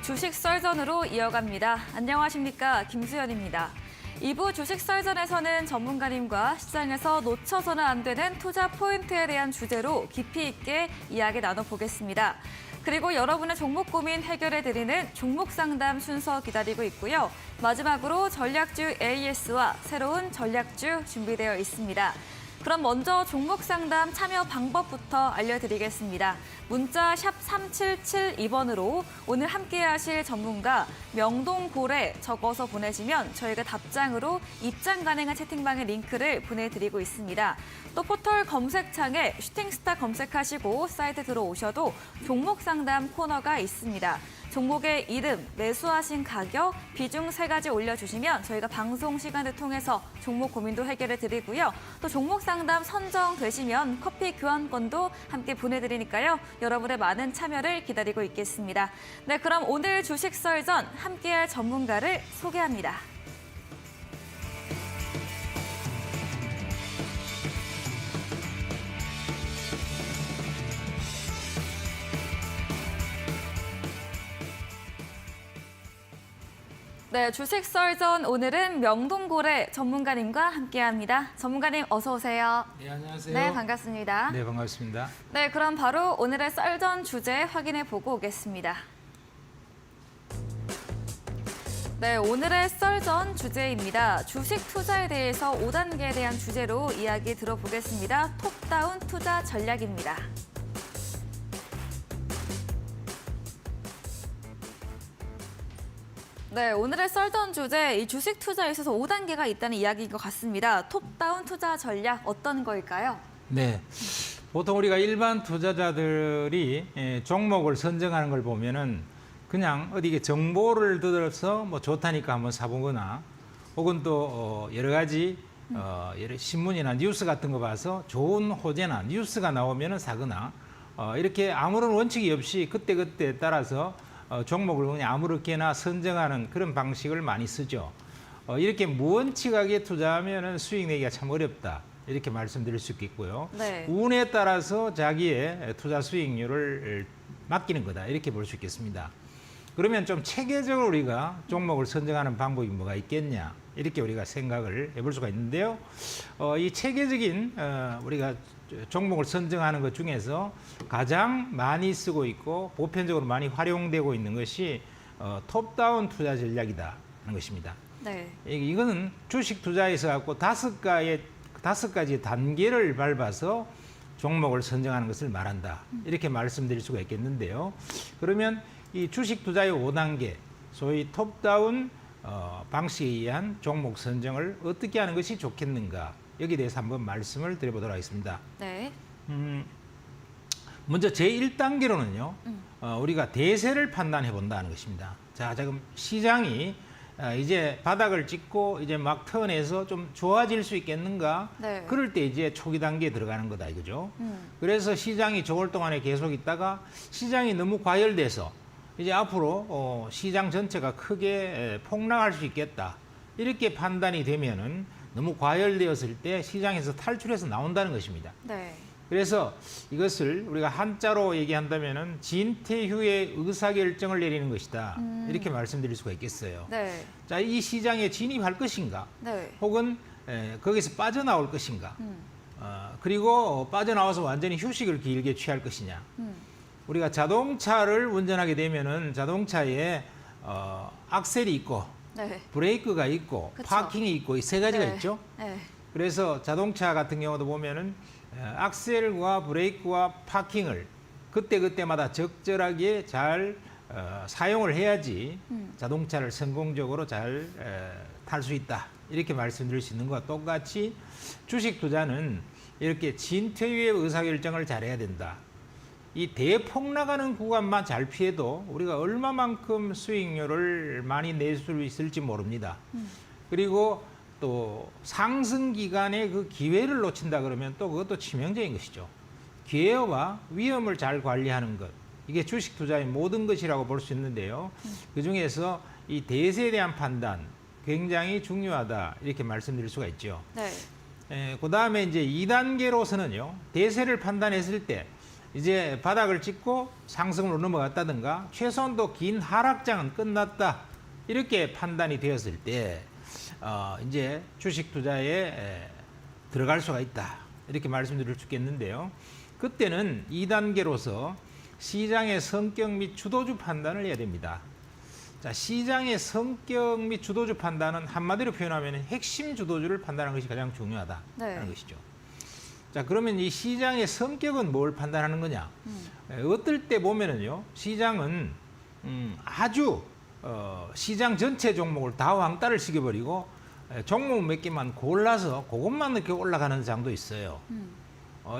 주식 썰전으로 이어갑니다. 안녕하십니까, 김수연입니다. 2부 주식 썰전에서는 전문가님과 시장에서 놓쳐서는 안 되는 투자 포인트에 대한 주제로 깊이 있게 이야기 나눠보겠습니다. 그리고 여러분의 종목 고민 해결해드리는 종목 상담 순서 기다리고 있고요. 마지막으로 전략주 AS와 새로운 전략주 준비되어 있습니다. 그럼 먼저 종목 상담 참여 방법부터 알려드리겠습니다. 문자 샵 3772번으로 오늘 함께 하실 전문가 명동고래 적어서 보내시면 저희가 답장으로 입장 가능한 채팅방의 링크를 보내드리고 있습니다. 또 포털 검색창에 슈팅스타 검색하시고 사이트 들어오셔도 종목 상담 코너가 있습니다. 종목의 이름, 매수하신 가격, 비중 3가지 올려주시면 저희가 방송 시간을 통해서 종목 고민도 해결해 드리고요. 또 종목 상담 선정되시면 커피 교환권도 함께 보내드리니까요. 여러분의 많은 참여를 기다리고 있겠습니다. 네, 그럼 오늘 주식 썰전 함께할 전문가를 소개합니다. 네, 주식 썰전 오늘은 명동고래 전문가님과 함께합니다. 전문가님 어서 오세요. 네, 안녕하세요. 네, 반갑습니다. 네, 반갑습니다. 네, 그럼 바로 오늘의 썰전 주제 확인해 보고 오겠습니다. 네, 오늘의 썰전 주제입니다. 주식 투자에 대해서 5단계에 대한 주제로 이야기 들어보겠습니다. 톱다운 투자 전략입니다. 네, 오늘의 썰전 주제, 이 주식 투자에 있어서 5단계가 있다는 이야기인 것 같습니다. 톱다운 투자 전략 어떤 걸까요? 네, 보통 우리가 일반 투자자들이 종목을 선정하는 걸 보면은 그냥 어디 정보를 들어서 뭐 좋다니까 한번 사보거나 혹은 또 여러 가지 여러 신문이나 뉴스 같은 거 봐서 좋은 호재나 뉴스가 나오면은 사거나 이렇게 아무런 원칙이 없이 그때그때 따라서 종목을 그냥 아무렇게나 선정하는 그런 방식을 많이 쓰죠. 이렇게 무원칙하게 투자하면 수익 내기가 참 어렵다. 이렇게 말씀드릴 수 있겠고요. 네. 운에 따라서 자기의 투자 수익률을 맡기는 거다. 이렇게 볼 수 있겠습니다. 그러면 좀 체계적으로 우리가 종목을 선정하는 방법이 뭐가 있겠냐. 이렇게 우리가 생각을 해볼 수가 있는데요. 이 체계적인 우리가 종목을 선정하는 것 중에서 가장 많이 쓰고 있고 보편적으로 많이 활용되고 있는 것이 톱다운 투자 전략이다 하는 것입니다. 네. 이거는 주식 투자에서 갖고 다섯 가지 단계를 밟아서 종목을 선정하는 것을 말한다. 이렇게 말씀드릴 수가 있겠는데요. 그러면 이 주식 투자의 5단계, 소위 톱다운 방식에 의한 종목 선정을 어떻게 하는 것이 좋겠는가. 여기에 대해서 한번 말씀을 드려보도록 하겠습니다. 네. 먼저 제1단계로는요, 우리가 대세를 판단해 본다는 것입니다. 자, 지금 시장이 이제 바닥을 찍고 이제 막 턴해서 좀 좋아질 수 있겠는가? 네. 그럴 때 이제 초기 단계에 들어가는 거다 이거죠. 그래서 시장이 좋을 동안에 계속 있다가 시장이 너무 과열돼서 이제 앞으로 시장 전체가 크게 폭락할 수 있겠다. 이렇게 판단이 되면은 너무 과열되었을 때 시장에서 탈출해서 나온다는 것입니다. 네. 그래서 이것을 우리가 한자로 얘기한다면은 진퇴후의 의사결정을 내리는 것이다. 이렇게 말씀드릴 수가 있겠어요. 네. 자, 이 시장에 진입할 것인가? 네. 혹은 거기서 빠져나올 것인가? 그리고 빠져나와서 완전히 휴식을 길게 취할 것이냐? 우리가 자동차를 운전하게 되면은 자동차에 악셀이 있고 네. 브레이크가 있고 그쵸. 파킹이 있고 이 세 가지가 네. 있죠. 네. 그래서 자동차 같은 경우도 보면은 악셀과 브레이크와 파킹을 그때그때마다 적절하게 잘 사용을 해야지 자동차를 성공적으로 잘 탈 수 있다. 이렇게 말씀드릴 수 있는 것과 똑같이 주식 투자는 이렇게 진퇴후의 의사결정을 잘해야 된다. 이 대폭락하는 구간만 잘 피해도 우리가 얼마만큼 수익률을 많이 낼 수 있을지 모릅니다. 그리고 또 상승 기간에 그 기회를 놓친다 그러면 또 그것도 치명적인 것이죠. 기회와 위험을 잘 관리하는 것. 이게 주식 투자의 모든 것이라고 볼 수 있는데요. 그중에서 이 대세에 대한 판단 굉장히 중요하다. 이렇게 말씀드릴 수가 있죠. 네. 그 다음에 이제 2단계로서는요. 대세를 판단했을 때 이제 바닥을 찍고 상승으로 넘어갔다든가 최소한도 긴 하락장은 끝났다 이렇게 판단이 되었을 때 이제 주식 투자에 들어갈 수가 있다 이렇게 말씀드릴 수 있겠는데요. 그때는 2단계로서 시장의 성격 및 주도주 판단을 해야 됩니다. 자, 시장의 성격 및 주도주 판단은 한마디로 표현하면 핵심 주도주를 판단하는 것이 가장 중요하다는 것이죠. 자, 그러면 이 시장의 성격은 뭘 판단하는 거냐? 어떨 때 보면은요, 시장은 아주 시장 전체 종목을 다 왕따를 시켜버리고 종목 몇 개만 골라서 그것만 이렇게 올라가는 장도 있어요.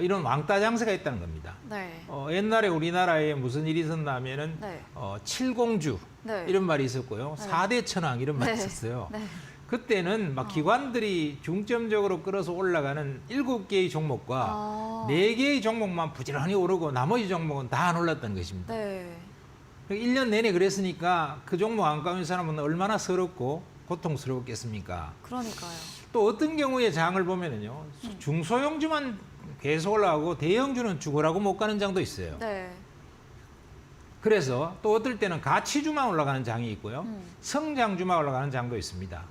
이런 왕따 장세가 있다는 겁니다. 네. 옛날에 우리나라에 무슨 일이 있었나 하면은 네. 칠공주 네. 이런 말이 있었고요. 네. 4대 천왕 이런 말이 네. 있었어요. 네. 그때는 막 기관들이 중점적으로 끌어서 올라가는 7개의 종목과 4개의 종목만 부지런히 오르고 나머지 종목은 다 안 올랐다는 것입니다. 네. 1년 내내 그랬으니까 그 종목 안 가는 사람은 얼마나 서럽고 고통스러웠겠습니까? 그러니까요. 또 어떤 경우에 장을 보면은요, 중소형주만 계속 올라가고 대형주는 죽으라고 못 가는 장도 있어요. 네. 그래서 또 어떨 때는 가치주만 올라가는 장이 있고요. 성장주만 올라가는 장도 있습니다.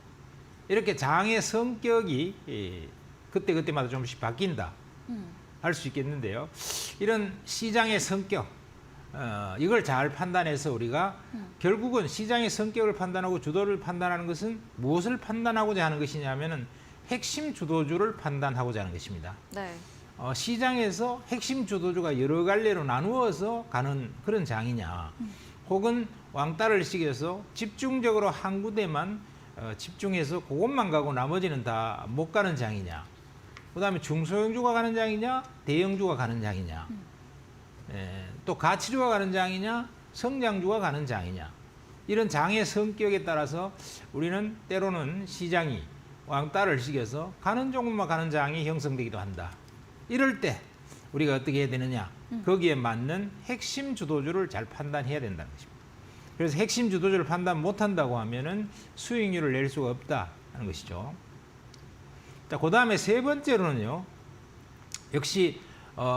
이렇게 장의 성격이 그때그때마다 조금씩 바뀐다 할 수 있겠는데요. 이런 시장의 성격, 이걸 잘 판단해서 우리가 결국은 시장의 성격을 판단하고 주도를 판단하는 것은 무엇을 판단하고자 하는 것이냐면은 핵심 주도주를 판단하고자 하는 것입니다. 네. 시장에서 핵심 주도주가 여러 갈래로 나누어서 가는 그런 장이냐, 혹은 왕따를 시켜서 집중적으로 한 군데만 집중해서 그것만 가고 나머지는 다 못 가는 장이냐, 그다음에 중소형주가 가는 장이냐, 대형주가 가는 장이냐, 또 가치주가 가는 장이냐, 성장주가 가는 장이냐, 이런 장의 성격에 따라서 우리는 때로는 시장이 왕따를 시켜서 가는 종목만 가는 장이 형성되기도 한다. 이럴 때 우리가 어떻게 해야 되느냐? 거기에 맞는 핵심 주도주를 잘 판단해야 된다는 것입니다. 그래서 핵심 주도주를 판단 못한다고 하면은 수익률을 낼 수가 없다는 것이죠. 자, 그 다음에 세 번째로는요, 역시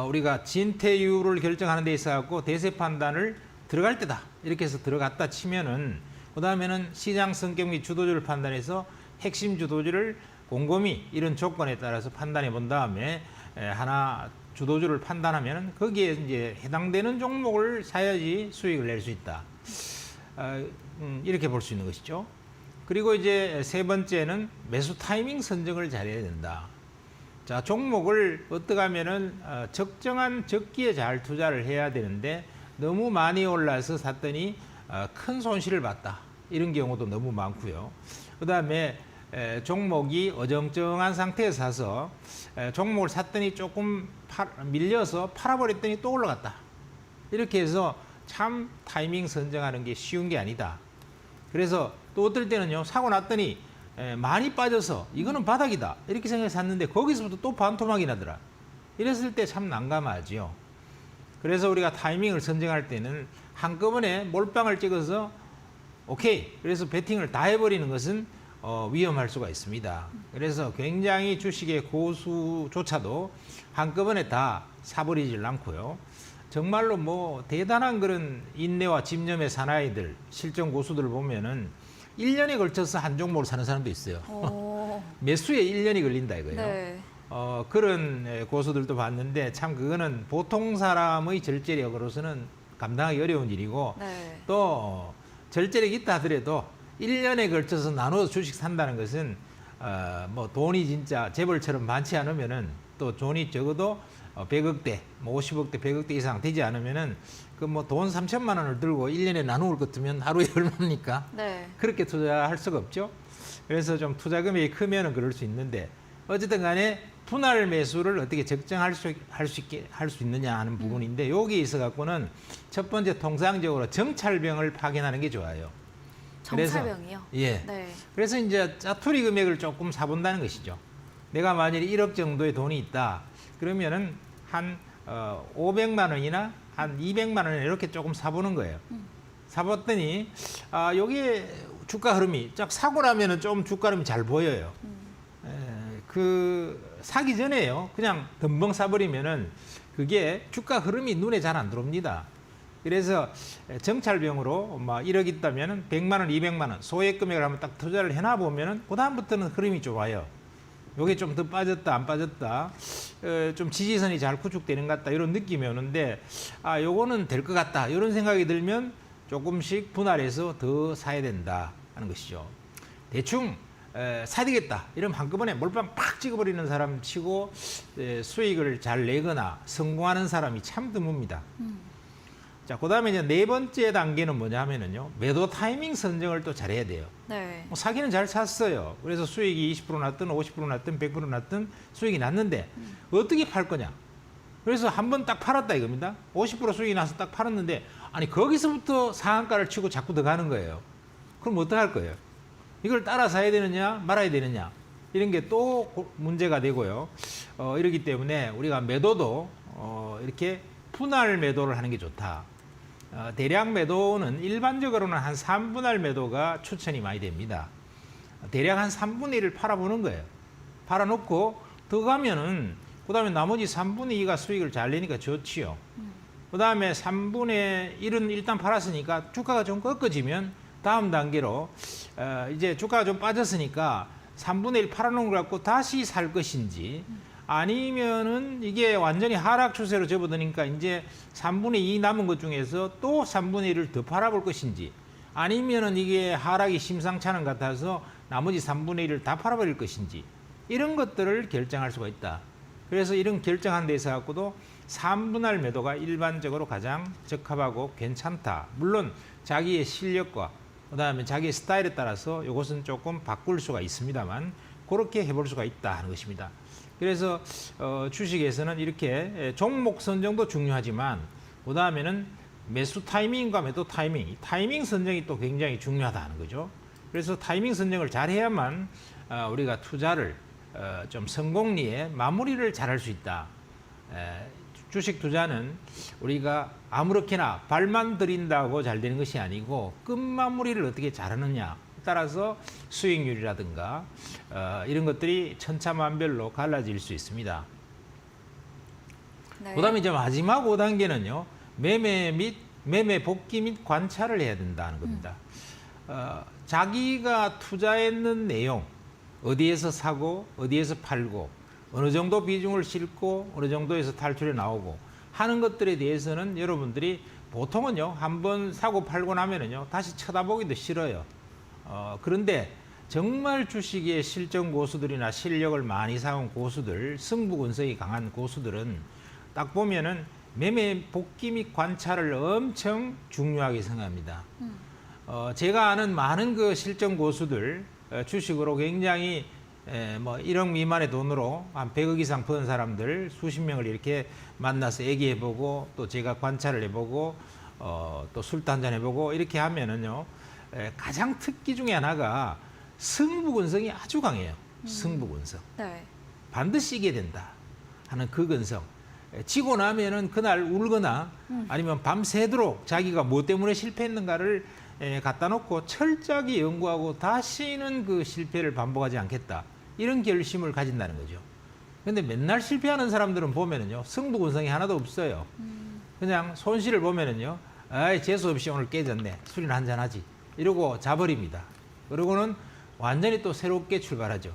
우리가 진퇴유를 결정하는 데 있어서 대세 판단을 들어갈 때다 이렇게 해서 들어갔다 치면은 그 다음에는 시장 성격 및 주도주를 판단해서 핵심 주도주를 곰곰이 이런 조건에 따라서 판단해 본 다음에 하나 주도주를 판단하면 거기에 이제 해당되는 종목을 사야지 수익을 낼 수 있다. 이렇게 볼 수 있는 것이죠. 그리고 이제 세 번째는 매수 타이밍 선정을 잘해야 된다. 자, 종목을 어떻게 하면은 적정한 적기에 잘 투자를 해야 되는데 너무 많이 올라서 샀더니 큰 손실을 봤다. 이런 경우도 너무 많고요. 그다음에 종목이 어정쩡한 상태에서 사서 종목을 샀더니 조금 밀려서 팔아버렸더니 또 올라갔다. 이렇게 해서 참 타이밍 선정하는 게 쉬운 게 아니다. 그래서 또 어떨 때는요, 사고 났더니 많이 빠져서 이거는 바닥이다 이렇게 생각해서 샀는데 거기서부터 또 반토막이 나더라. 이랬을 때 참 난감하지요. 그래서 우리가 타이밍을 선정할 때는 한꺼번에 몰빵을 찍어서 오케이 그래서 베팅을 다 해버리는 것은 위험할 수가 있습니다. 그래서 굉장히 주식의 고수조차도 한꺼번에 다 사버리질 않고요. 정말로 뭐 대단한 그런 인내와 집념의 사나이들, 실전 고수들을 보면은 1년에 걸쳐서 한 종목을 사는 사람도 있어요. 매수에 1년이 걸린다 이거예요. 네. 그런 고수들도 봤는데 참 그거는 보통 사람의 절제력으로서는 감당하기 어려운 일이고 네. 또 절제력이 있다 하더라도 1년에 걸쳐서 나눠서 주식 산다는 것은 뭐 돈이 진짜 재벌처럼 많지 않으면은 또 돈이 적어도 100억대, 뭐 50억대, 100억대 이상 되지 않으면은 그 뭐 돈 3천만 원을 들고 1년에 나누을 것 같으면 하루에 얼마입니까? 네. 그렇게 투자할 수가 없죠. 그래서 좀 투자 금액이 크면은 그럴 수 있는데 어쨌든 간에 분할 매수를 어떻게 적정할 수 있느냐 하는 부분인데 여기에 있어 갖고는 첫 번째 통상적으로 정찰병을 파견하는 게 좋아요. 정찰병이요? 예. 네. 그래서 이제 짜투리 금액을 조금 사본다는 것이죠. 내가 만약에 1억 정도의 돈이 있다. 그러면은 한 500만 원이나 한 200만 원 이렇게 조금 사보는 거예요. 사봤더니 여기에 주가 흐름이 쫙 사고 나면은 좀 주가 흐름이 잘 보여요. 그 사기 전에요. 그냥 덤벙 사버리면은 그게 주가 흐름이 눈에 잘 안 들어옵니다. 그래서 정찰병으로 막 1억 있다면 100만 원, 200만 원 소액 금액을 한번 딱 투자를 해놔 보면은 그다음부터는 흐름이 좋아요. 요게 좀 더 빠졌다 안 빠졌다 좀 지지선이 잘 구축되는 것 같다 이런 느낌이 오는데 요거는 될 것 같다 이런 생각이 들면 조금씩 분할해서 더 사야 된다 하는 것이죠. 대충 사야 되겠다 이러면 한꺼번에 몰빵 팍 찍어버리는 사람 치고 수익을 잘 내거나 성공하는 사람이 참 드뭅니다. 자, 그다음에 이제 네 번째 단계는 뭐냐 하면은요. 매도 타이밍 선정을 또 잘해야 돼요. 네. 뭐 사기는 잘 샀어요. 그래서 수익이 20% 났든 50% 났든 100% 났든 수익이 났는데 어떻게 팔 거냐? 그래서 한번 딱 팔았다 이겁니다. 50% 수익이 나서 딱 팔았는데 아니 거기서부터 상한가를 치고 자꾸 더 가는 거예요. 그럼 어떡할 거예요? 이걸 따라 사야 되느냐 말아야 되느냐 이런 게 또 문제가 되고요. 이러기 때문에 우리가 매도도 이렇게 분할 매도를 하는 게 좋다. 대량 매도는 일반적으로는 한 3분할 매도가 추천이 많이 됩니다. 대략 한 3분의 1을 팔아보는 거예요. 팔아놓고 더 가면은 그 다음에 나머지 3분의 2가 수익을 잘 내니까 좋지요. 그 다음에 3분의 1은 일단 팔았으니까 주가가 좀 꺾어지면 다음 단계로 이제 주가가 좀 빠졌으니까 3분의 1 팔아놓은 걸 갖고 다시 살 것인지 아니면은 이게 완전히 하락 추세로 접어드니까 이제 3분의 2 남은 것 중에서 또 3분의 1을 더 팔아볼 것인지 아니면은 이게 하락이 심상찮은 것 같아서 나머지 3분의 1을 다 팔아버릴 것인지 이런 것들을 결정할 수가 있다. 그래서 이런 결정한 데서 갖고도 3분할 매도가 일반적으로 가장 적합하고 괜찮다. 물론 자기의 실력과 그다음에 자기의 스타일에 따라서 이것은 조금 바꿀 수가 있습니다만 그렇게 해볼 수가 있다 하는 것입니다. 그래서 주식에서는 이렇게 종목 선정도 중요하지만 그 다음에는 매수 타이밍과 매도 타이밍, 이 타이밍 선정이 또 굉장히 중요하다는 거죠. 그래서 타이밍 선정을 잘 해야만 우리가 투자를 좀 성공리에 마무리를 잘할 수 있다. 주식 투자는 우리가 아무렇게나 발만 들인다고 잘 되는 것이 아니고 끝 마무리를 어떻게 잘하느냐 따라서 수익률이라든가 이런 것들이 천차만별로 갈라질 수 있습니다. 네. 그다음에 이제 마지막 5단계는요. 매매 복귀 및 관찰을 해야 된다는 겁니다. 자기가 투자했는 내용, 어디에서 사고 어디에서 팔고 어느 정도 비중을 싣고 어느 정도에서 탈출해 나오고 하는 것들에 대해서는 여러분들이 보통은요. 한번 사고 팔고 나면은요. 다시 쳐다보기도 싫어요. 그런데 정말 주식의 실전 고수들이나 실력을 많이 쌓은 고수들, 승부근성이 강한 고수들은 딱 보면은 매매 복귀 및 관찰을 엄청 중요하게 생각합니다. 제가 아는 많은 그 실전 고수들 주식으로 굉장히 뭐 1억 미만의 돈으로 한 100억 이상 버는 사람들 수십 명을 이렇게 만나서 얘기해보고 또 제가 관찰을 해보고 또 술도 한잔 해보고 이렇게 하면은요. 가장 특기 중에 하나가 승부근성이 아주 강해요. 승부근성. 네. 반드시 이겨야 된다 하는 그 근성. 지고 나면은 그날 울거나 아니면 밤새도록 자기가 뭐 때문에 실패했는가를 갖다 놓고 철저하게 연구하고 다시는 그 실패를 반복하지 않겠다. 이런 결심을 가진다는 거죠. 근데 맨날 실패하는 사람들은 보면은요. 승부근성이 하나도 없어요. 그냥 손실을 보면은요. 아이, 재수 없이 오늘 깨졌네. 술이나 한잔 하지. 이러고 자버립니다. 그러고는 완전히 또 새롭게 출발하죠.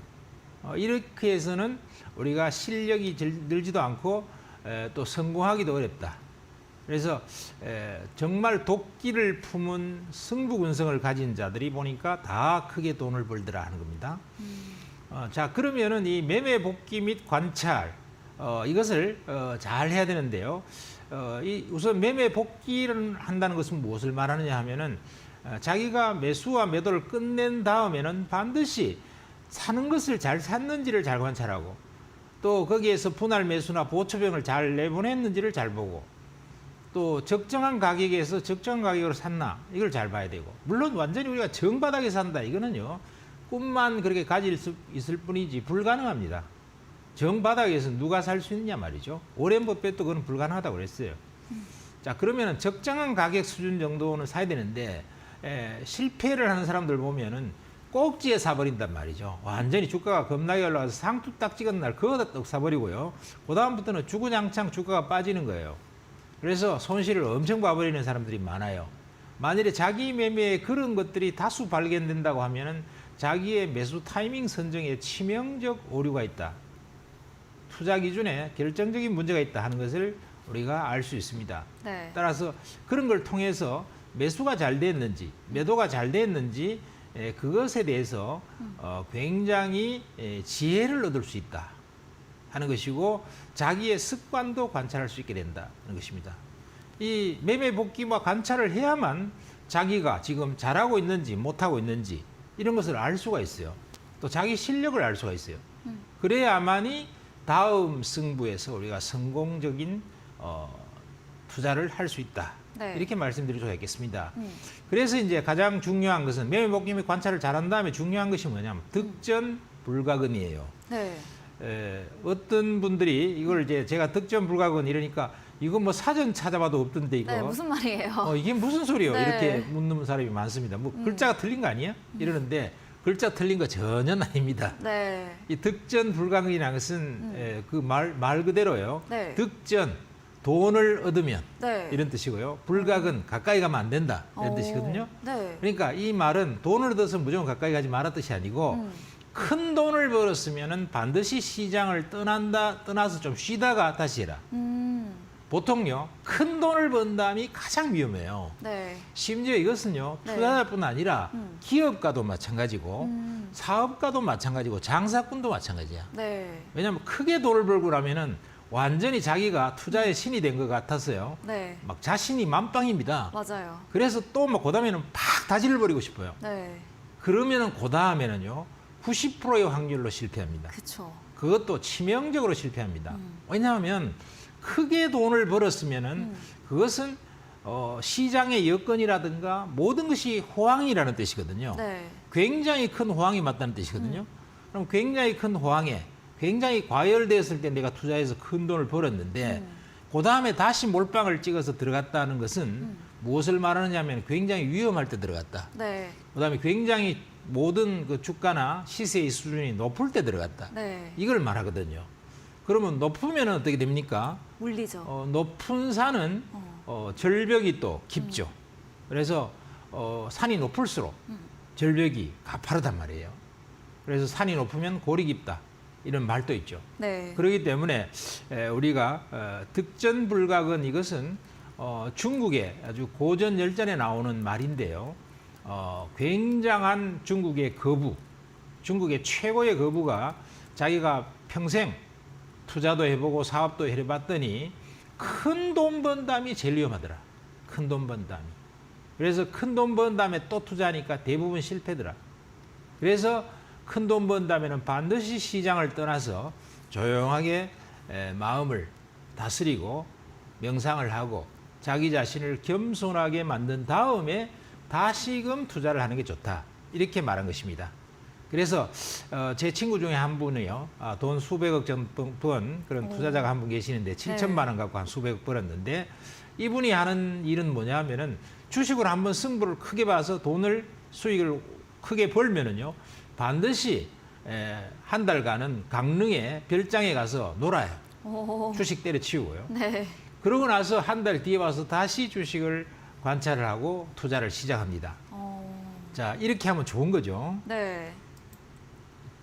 이렇게 해서는 우리가 실력이 늘지도 않고 또 성공하기도 어렵다. 그래서 정말 도끼를 품은 승부근성을 가진 자들이 보니까 다 크게 돈을 벌더라 하는 겁니다. 자, 그러면은 이 매매 복귀 및 관찰 이것을 잘 해야 되는데요. 우선 매매 복귀를 한다는 것은 무엇을 말하느냐 하면은 자기가 매수와 매도를 끝낸 다음에는 반드시 사는 것을 잘 샀는지를 잘 관찰하고 또 거기에서 분할 매수나 보초병을 잘 내보냈는지를 잘 보고 또 적정한 가격에서 적정한 가격으로 샀나 이걸 잘 봐야 되고 물론 완전히 우리가 정바닥에 산다 이거는요 꿈만 그렇게 가질 수 있을 뿐이지 불가능합니다. 정바닥에서 누가 살 수 있냐 말이죠. 오렌 버핏도 그건 불가능하다고 그랬어요. 자, 그러면은 적정한 가격 수준 정도는 사야 되는데 실패를 하는 사람들 보면은 꼭지에 사버린단 말이죠. 완전히 주가가 겁나게 올라가서 상투 딱 찍은 날 그거다 떡 사버리고요. 그 다음부터는 주구장창 주가가 빠지는 거예요. 그래서 손실을 엄청 봐버리는 사람들이 많아요. 만일에 자기 매매에 그런 것들이 다수 발견된다고 하면은 자기의 매수 타이밍 선정에 치명적 오류가 있다. 투자 기준에 결정적인 문제가 있다 하는 것을 우리가 알 수 있습니다. 네. 따라서 그런 걸 통해서 매수가 잘 됐는지 매도가 잘 됐는지 그것에 대해서 굉장히 지혜를 얻을 수 있다 하는 것이고 자기의 습관도 관찰할 수 있게 된다는 것입니다. 이 매매 복귀와 관찰을 해야만 자기가 지금 잘하고 있는지 못하고 있는지 이런 것을 알 수가 있어요. 또 자기 실력을 알 수가 있어요. 그래야만이 다음 승부에서 우리가 성공적인 투자를 할 수 있다. 네. 이렇게 말씀드릴 수가 있겠습니다. 그래서 이제 가장 중요한 것은 매매 복귀 및 관찰을 잘한 다음에 중요한 것이 뭐냐면 득전 불가근이에요. 네. 어떤 분들이 이걸 이제 제가 득전 불가근 이러니까 이거 뭐 사전 찾아봐도 없던데 이거 네, 무슨 말이에요? 이게 무슨 소리예요? 네. 이렇게 묻는 사람이 많습니다. 뭐 글자가 틀린 거 아니야? 이러는데 글자 틀린 거 전혀 아닙니다. 네. 이 득전 불가근이라는 것은 그 말 그대로요. 네. 득전 돈을 얻으면 네. 이런 뜻이고요. 불가근 가까이 가면 안 된다 이런 뜻이거든요. 네. 그러니까 이 말은 돈을 얻어서 무조건 가까이 가지 말아 뜻이 아니고 큰 돈을 벌었으면은 반드시 시장을 떠나서 좀 쉬다가 다시 해라. 보통요 큰 돈을 번 다음이 가장 위험해요. 네. 심지어 이것은요 네. 투자자뿐 아니라 기업가도 마찬가지고 사업가도 마찬가지고 장사꾼도 마찬가지야. 네. 왜냐하면 크게 돈을 벌고 나면은 완전히 자기가 투자의 신이 된 것 같아서요. 네. 막 자신이 만빵입니다. 맞아요. 그래서 또 뭐 그다음에는 팍 다지를 버리고 싶어요. 네. 그러면은 그다음에는요 90%의 확률로 실패합니다. 그쵸. 그것도 치명적으로 실패합니다. 왜냐하면 크게 돈을 벌었으면은 그것은 시장의 여건이라든가 모든 것이 호황이라는 뜻이거든요. 네. 굉장히 큰 호황이 맞다는 뜻이거든요. 그럼 굉장히 큰 호황에 굉장히 과열되었을 때 내가 투자해서 큰 돈을 벌었는데 그 다음에 다시 몰빵을 찍어서 들어갔다는 것은 무엇을 말하느냐면 굉장히 위험할 때 들어갔다. 네. 그 다음에 굉장히 모든 그 주가나 시세의 수준이 높을 때 들어갔다. 네. 이걸 말하거든요. 그러면 높으면 어떻게 됩니까? 물리죠. 높은 산은 절벽이 또 깊죠. 그래서 산이 높을수록 절벽이 가파르단 말이에요. 그래서 산이 높으면 골이 깊다. 이런 말도 있죠. 네. 그렇기 때문에 우리가 득전불가근 이것은 중국의 아주 고전 열전에 나오는 말인데요. 굉장한 중국의 거부, 중국의 최고의 거부가 자기가 평생 투자도 해보고 사업도 해봤더니 큰 돈 번 다음이 제일 위험하더라. 큰 돈 번 다음이. 그래서 큰 돈 번 다음에 또 투자하니까 대부분 실패더라. 그래서 큰 돈 번 다음에는 반드시 시장을 떠나서 조용하게 마음을 다스리고 명상을 하고 자기 자신을 겸손하게 만든 다음에 다시금 투자를 하는 게 좋다. 이렇게 말한 것입니다. 그래서 제 친구 중에 한 분이요. 돈 수백억 번 그런 투자자가 한 분 계시는데 7천만 원 갖고 한 수백억 벌었는데 이분이 하는 일은 뭐냐면은 주식을 한번 승부를 크게 봐서 돈을 수익을 크게 벌면은요. 반드시 한 달간은 강릉에 별장에 가서 놀아요. 오. 주식 때려치우고요. 네. 그러고 나서 한 달 뒤에 와서 다시 주식을 관찰을 하고 투자를 시작합니다. 자, 이렇게 하면 좋은 거죠. 네.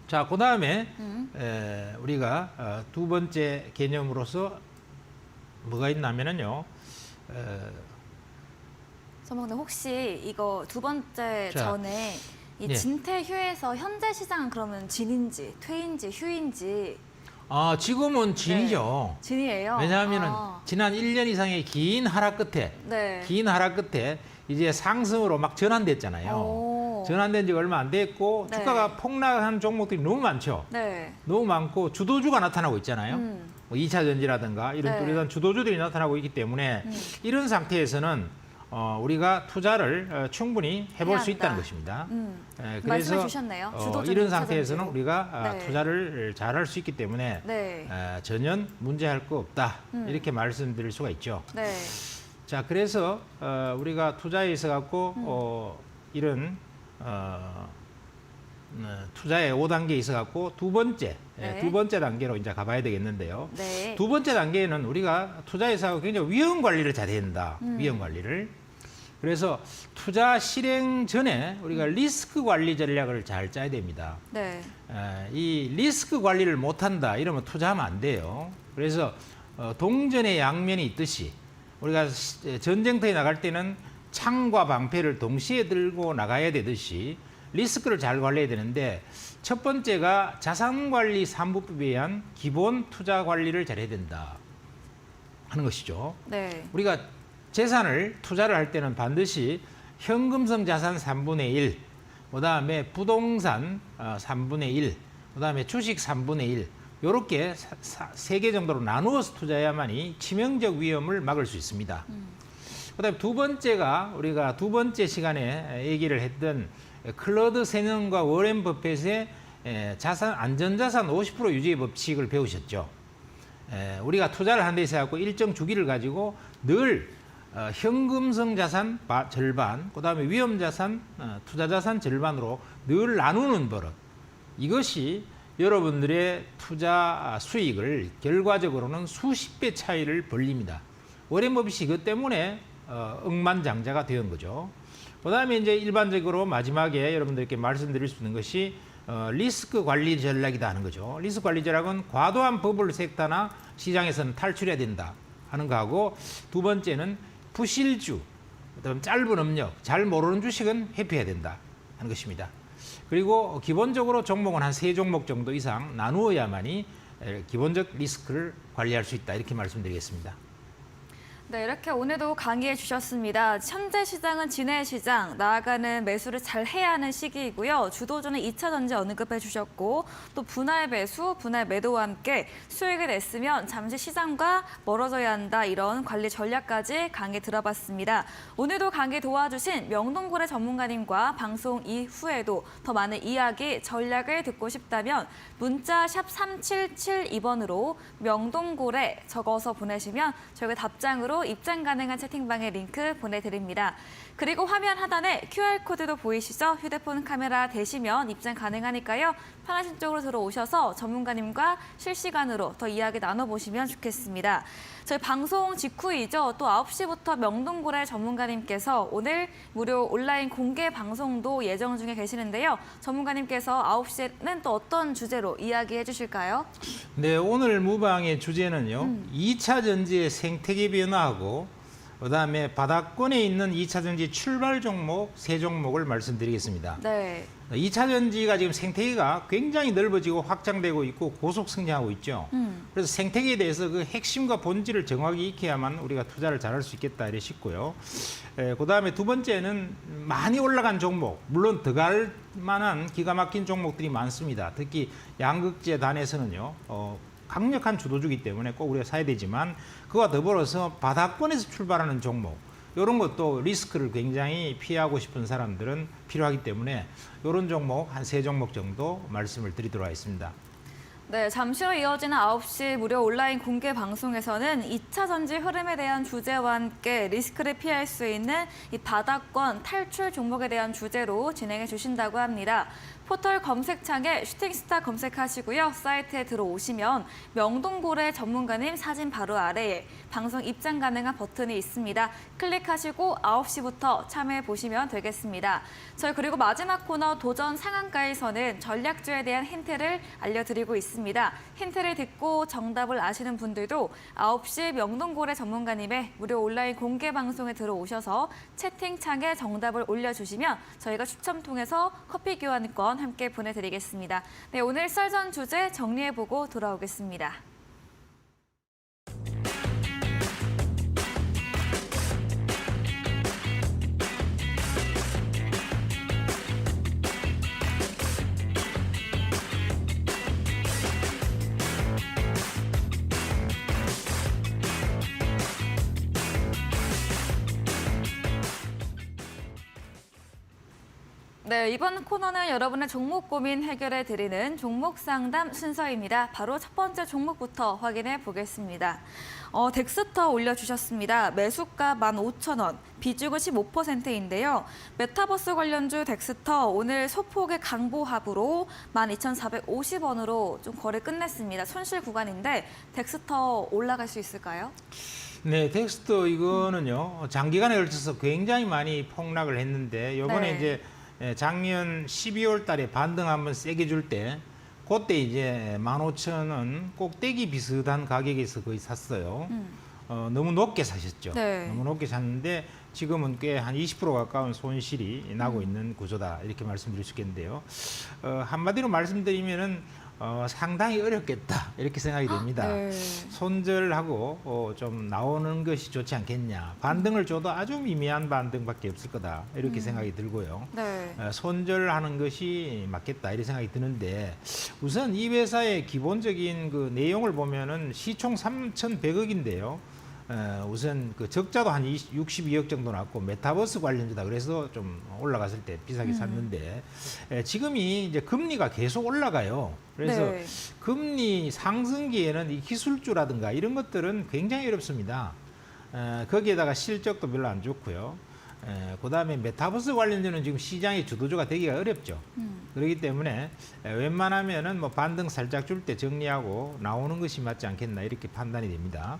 자, 그 다음에 우리가 두 번째 개념으로서 뭐가 있냐면은요. 선생님 혹시 이거 두 번째 자, 전에 이 네. 진퇴휴에서 현재 시장은 그러면 진인지 퇴인지 휴인지 지금은 진이죠. 진이에요? 왜냐하면은 지난 1년 이상의 긴 하락 끝에 네. 긴 하락 끝에 이제 상승으로 막 전환됐잖아요. 오. 전환된 지 얼마 안 됐고 네. 주가가 폭락한 종목들이 너무 많죠. 네. 너무 많고 주도주가 나타나고 있잖아요. 음. 뭐 2차 전지라든가 이런 네. 뚜렷한 주도주들이 나타나고 있기 때문에 이런 상태에서는 우리가 투자를 충분히 해볼 해야 수 있다는 한다. 것입니다. 말씀해 주셨네요. 주도주는 이런 2차 상태에서는 전지로. 우리가 네. 투자를 잘할 수 있기 때문에 네. 전혀 문제할 거 없다. 이렇게 말씀드릴 수가 있죠. 네. 자, 그래서 우리가 투자에 있어 갖고 이런 투자의 5단계 있어갖고 두 번째 단계로 이제 가봐야 되겠는데요. 네. 두 번째 단계는 우리가 투자에서 굉장히 위험 관리를 잘해야 된다. 위험 관리를. 그래서 투자 실행 전에 우리가 리스크 관리 전략을 잘 짜야 됩니다. 네. 이 리스크 관리를 못한다 이러면 투자하면 안 돼요. 그래서 동전의 양면이 있듯이 우리가 전쟁터에 나갈 때는 창과 방패를 동시에 들고 나가야 되듯이 리스크를 잘 관리해야 되는데 첫 번째가 자산관리 3부법에 의한 기본 투자 관리를 잘해야 된다 하는 것이죠. 네. 우리가 재산을 투자를 할 때는 반드시 현금성 자산 3분의 1, 그다음에 부동산 3분의 1, 그다음에 주식 3분의 1 이렇게 세 개 정도로 나누어서 투자해야만이 치명적 위험을 막을 수 있습니다. 그다음에 두 번째가 우리가 두 번째 시간에 얘기를 했던 클로드 세넌과 워렌 버핏의 자산 안전자산 50% 유지 법칙을 배우셨죠. 우리가 투자를 하는 데 있어서 일정 주기를 가지고 늘 현금성 자산 절반, 그다음에 위험 자산, 투자 자산 절반으로 늘 나누는 버릇. 이것이 여러분들의 투자 수익을 결과적으로는 수십 배 차이를 벌립니다. 워렌 버핏이 이것 때문에 억만장자가 된 거죠. 그다음에 이제 일반적으로 마지막에 여러분들께 말씀드릴 수 있는 것이 리스크 관리 전략이다 하는 거죠. 리스크 관리 전략은 과도한 버블 섹터나 시장에서는 탈출해야 된다 하는 거하고 두 번째는 부실주, 그다음 짧은 업력, 잘 모르는 주식은 회피해야 된다 하는 것입니다. 그리고 기본적으로 종목은 한 세 종목 정도 이상 나누어야만이 기본적 리스크를 관리할 수 있다 이렇게 말씀드리겠습니다. 네, 이렇게 오늘도 강의해 주셨습니다. 현재 시장은 진해 시장, 나아가는 매수를 잘 해야 하는 시기이고요. 주도주는 2차 전지 언급해 주셨고 또 분할 매수, 분할 매도와 함께 수익을 냈으면 잠시 시장과 멀어져야 한다. 이런 관리 전략까지 강의 들어봤습니다. 오늘도 강의 도와주신 명동고래 전문가님과 방송 이후에도 더 많은 이야기, 전략을 듣고 싶다면 문자 샵 3772번으로 명동고래 적어서 보내시면 저희가 답장으로 입장 가능한 채팅방에 링크 보내드립니다. 그리고 화면 하단에 QR코드도 보이시죠? 휴대폰 카메라 대시면 입장 가능하니까요. 편하신 쪽으로 들어오셔서 전문가님과 실시간으로 더 이야기 나눠보시면 좋겠습니다. 저희 방송 직후이죠. 또 9시부터 명동고래 전문가님께서 오늘 무료 온라인 공개 방송도 예정 중에 계시는데요. 전문가님께서 9시에는 또 어떤 주제로 이야기해 주실까요? 네, 오늘 무방의 주제는요. 2차 전지의 생태계 변화하고 그다음에 바닥권에 있는 2차 전지 출발 종목 세 종목을 말씀드리겠습니다. 네. 2차 전지가 지금 생태계가 굉장히 넓어지고 확장되고 있고 고속 성장하고 있죠. 그래서 생태계에 대해서 그 핵심과 본질을 정확히 익혀야만 우리가 투자를 잘할 수 있겠다 이래 싶고요. 그다음에 두 번째는 많이 올라간 종목, 물론 더 갈 만한 기가 막힌 종목들이 많습니다. 특히 양극재 단에서는요. 강력한 주도주기 때문에 꼭 우리가 사야 되지만 그와 더불어서 바닥권에서 출발하는 종목 이런 것도 리스크를 굉장히 피하고 싶은 사람들은 필요하기 때문에 이런 종목 한 세 종목 정도 말씀을 드리도록 하겠습니다. 네, 잠시 후 이어지는 9시 무료 온라인 공개 방송에서는 2차 전지 흐름에 대한 주제와 함께 리스크를 피할 수 있는 이 바닥권 탈출 종목에 대한 주제로 진행해 주신다고 합니다. 포털 검색창에 슈팅스타 검색하시고요. 사이트에 들어오시면 명동고래 전문가님 사진 바로 아래에 방송 입장 가능한 버튼이 있습니다. 클릭하시고 9시부터 참여해 보시면 되겠습니다. 저희 그리고 마지막 코너 도전 상한가에서는 전략주에 대한 힌트를 알려드리고 있습니다. 힌트를 듣고 정답을 아시는 분들도 9시 명동고래 전문가님의 무료 온라인 공개 방송에 들어오셔서 채팅창에 정답을 올려주시면 저희가 추첨 통해서 커피 교환권 함께 보내드리겠습니다. 네, 오늘 썰전 주제 정리해보고 돌아오겠습니다. 네, 이번 코너는 여러분의 종목 고민 해결해 드리는 종목 상담 순서입니다. 바로 첫 번째 종목부터 확인해 보겠습니다. 덱스터 올려주셨습니다. 매수가 15,000원, 비중은 15%인데요. 메타버스 관련주 덱스터 오늘 소폭의 강보합으로 12,450원으로 좀 거래 끝냈습니다. 손실 구간인데 덱스터 올라갈 수 있을까요? 네, 덱스터 이거는요 장기간에 걸쳐서 굉장히 많이 폭락을 했는데 요번에 네. 이제 작년 12월 달에 반등 한번 세게 줄 때 그때 이제 15,000원 꼭대기 비슷한 가격에서 거의 샀어요. 너무 높게 사셨죠. 네. 너무 높게 샀는데 지금은 꽤 한 20% 가까운 손실이 나고 있는 구조다 이렇게 말씀드릴 수 있겠는데요. 한마디로 말씀드리면은 상당히 어렵겠다 이렇게 생각이 됩니다. 네. 손절하고 좀 나오는 것이 좋지 않겠냐. 반등을 줘도 아주 미미한 반등밖에 없을 거다 이렇게 생각이 들고요. 네. 손절하는 것이 맞겠다 이런 생각이 드는데 우선 이 회사의 기본적인 그 내용을 보면은 시총 3,100억인데요. 우선 그 적자도 한 62억 정도 났고 메타버스 관련주다 그래서 좀 올라갔을 때 비싸게 샀는데 지금이 이제 금리가 계속 올라가요. 그래서 네. 금리 상승기에는 이 기술주라든가 이런 것들은 굉장히 어렵습니다. 거기에다가 실적도 별로 안 좋고요. 그다음에 메타버스 관련주는 지금 시장의 주도주가 되기가 어렵죠. 그렇기 때문에 웬만하면은 뭐 반등 살짝 줄 때 정리하고 나오는 것이 맞지 않겠나 이렇게 판단이 됩니다.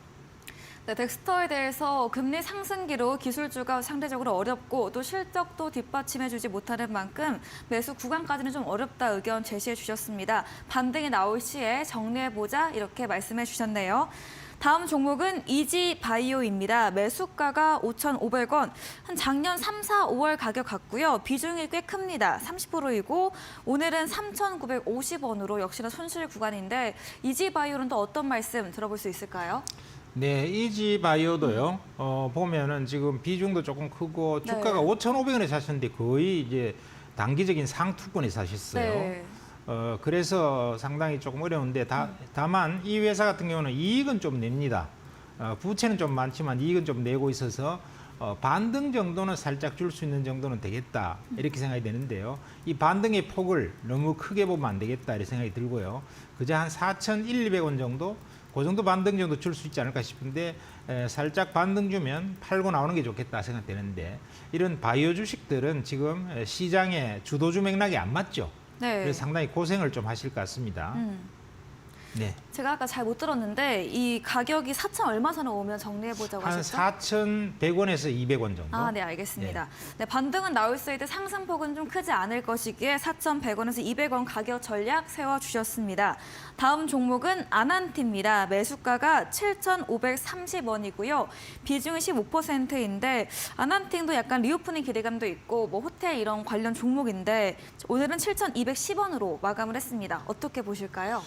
네, 덱스터에 대해서 금리 상승기로 기술주가 상대적으로 어렵고 또 실적도 뒷받침해주지 못하는 만큼 매수 구간까지는 좀 어렵다 의견 제시해 주셨습니다. 반등이 나올 시에 정리해보자 이렇게 말씀해 주셨네요. 다음 종목은 이지바이오입니다. 매수가가 5,500원, 한 작년 3, 4, 5월 가격 같고요. 비중이 꽤 큽니다. 30%이고 오늘은 3,950원으로 역시나 손실 구간인데 이지바이오는 또 어떤 말씀 들어볼 수 있을까요? 네, 이지바이오도요. 보면은 지금 비중도 조금 크고 주가가 네. 5,500원에 사셨는데 거의 이제 단기적인 상투권에 사셨어요. 네. 그래서 상당히 조금 어려운데 다만 이 회사 같은 경우는 이익은 좀 냅니다. 부채는 좀 많지만 이익은 좀 내고 있어서 반등 정도는 살짝 줄 수 있는 정도는 되겠다 이렇게 생각이 되는데요. 이 반등의 폭을 너무 크게 보면 안 되겠다 이렇게 생각이 들고요. 그저 한 4,100-200원 정도 그 정도 반등 정도 줄 수 있지 않을까 싶은데 살짝 반등 주면 팔고 나오는 게 좋겠다 생각되는데 이런 바이오 주식들은 지금 시장의 주도주 맥락이 안 맞죠. 네. 그래서 상당히 고생을 좀 하실 것 같습니다. 네. 제가 아까 잘 못 들었는데 이 가격이 4천 얼마 선에 오면 정리해보자고 한 하셨죠? 4,100원에서 200원 정도. 아, 네, 알겠습니다. 네, 반등은 나올 수 있듯 상승폭은 좀 크지 않을 것이기에 4,100원에서 200원 가격 전략 세워주셨습니다. 다음 종목은 아난티입니다. 매수가가 7,530원이고요. 비중은 15%인데 아난팅도 약간 리오프닝 기대감도 있고 뭐 호텔 이런 관련 종목인데 오늘은 7,210원으로 마감을 했습니다. 어떻게 보실까요?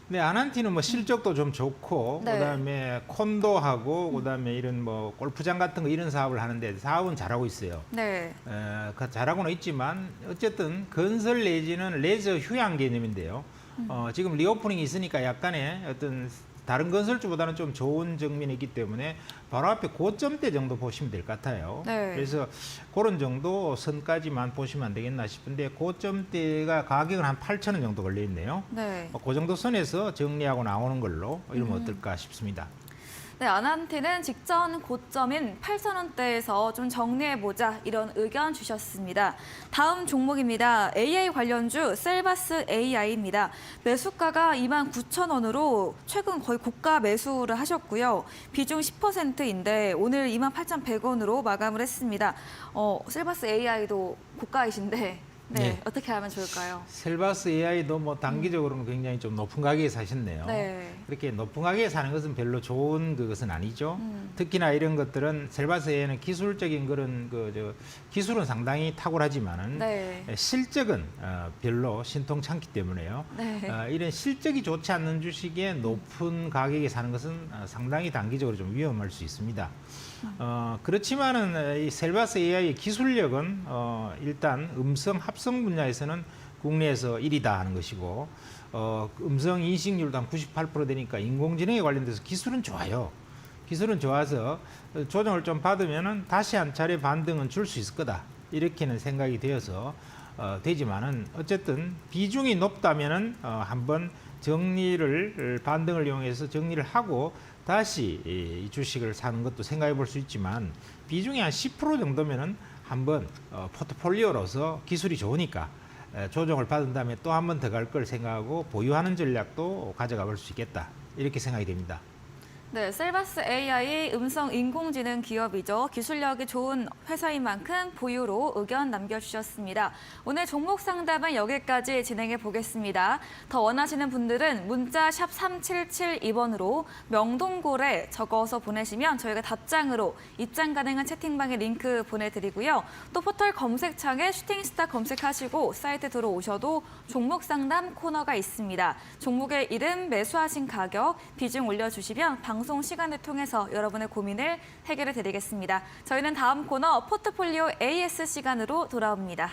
네, 아난티는 뭐 실적도 좀 좋고 네. 그다음에 콘도하고 그다음에 이런 뭐 골프장 같은 거 이런 사업을 하는데 사업은 잘하고 있어요. 네. 잘하고는 있지만 어쨌든 건설 내지는 레저 휴양 개념인데요. 지금 리오프닝이 있으니까 약간의 어떤 다른 건설주보다는 좀 좋은 측면이 있기 때문에 바로 앞에 고점대 정도 보시면 될 것 같아요. 네. 그래서 그런 정도 선까지만 보시면 안 되겠나 싶은데 고점대가 가격은 한 8,000원 정도 걸려 있네요. 네. 그 정도 선에서 정리하고 나오는 걸로 이러면 어떨까 싶습니다. 네, 아난티는 직전 고점인 8,000원대에서 좀 정리해보자 이런 의견 주셨습니다. 다음 종목입니다. AI 관련주 셀바스 AI입니다. 매수가가 29,000원으로 최근 거의 고가 매수를 하셨고요. 비중 10%인데 오늘 28,100원으로 마감을 했습니다. 셀바스 AI도 고가이신데 네, 네. 어떻게 하면 좋을까요? 셀바스 AI도 뭐 단기적으로는 굉장히 좀 높은 가격에 사셨네요. 네. 그렇게 높은 가격에 사는 것은 별로 좋은 그것은 아니죠. 특히나 이런 것들은 셀바스 AI는 기술적인 그런 기술은 상당히 탁월하지만은 네. 실적은 별로 신통찮기 때문에요. 네. 이런 실적이 좋지 않는 주식에 높은 가격에 사는 것은 상당히 단기적으로 좀 위험할 수 있습니다. 그렇지만은 이 셀바스 AI의 기술력은 일단 음성 합성 분야에서는 국내에서 1위다 하는 것이고 음성 인식률도 한 98% 되니까 인공지능에 관련돼서 기술은 좋아요. 기술은 좋아서 조정을 좀 받으면은 다시 한 차례 반등은 줄 수 있을 거다. 이렇게는 생각이 되어서 되지만은 어쨌든 비중이 높다면은 한번 정리를 반등을 이용해서 정리를 하고 다시 이 주식을 사는 것도 생각해 볼 수 있지만 비중이 한 10% 정도면은 한번 포트폴리오로서 기술이 좋으니까 조정을 받은 다음에 또 한 번 더 갈 걸 생각하고 보유하는 전략도 가져가 볼 수 있겠다. 이렇게 생각이 됩니다. 네, 셀바스 AI 음성 인공지능 기업이죠. 기술력이 좋은 회사인 만큼 보유로 의견 남겨주셨습니다. 오늘 종목 상담은 여기까지 진행해 보겠습니다. 더 원하시는 분들은 문자 샵 3772번으로 명동고래 적어서 보내시면 저희가 답장으로 입장 가능한 채팅방에 링크 보내드리고요. 또 포털 검색창에 슈팅스타 검색하시고 사이트 들어오셔도 종목 상담 코너가 있습니다. 종목의 이름, 매수하신 가격, 비중 올려주시면 방송 시간을 통해서 여러분의 고민을 해결해 드리겠습니다. 저희는 다음 코너 포트폴리오 AS 시간으로 돌아옵니다.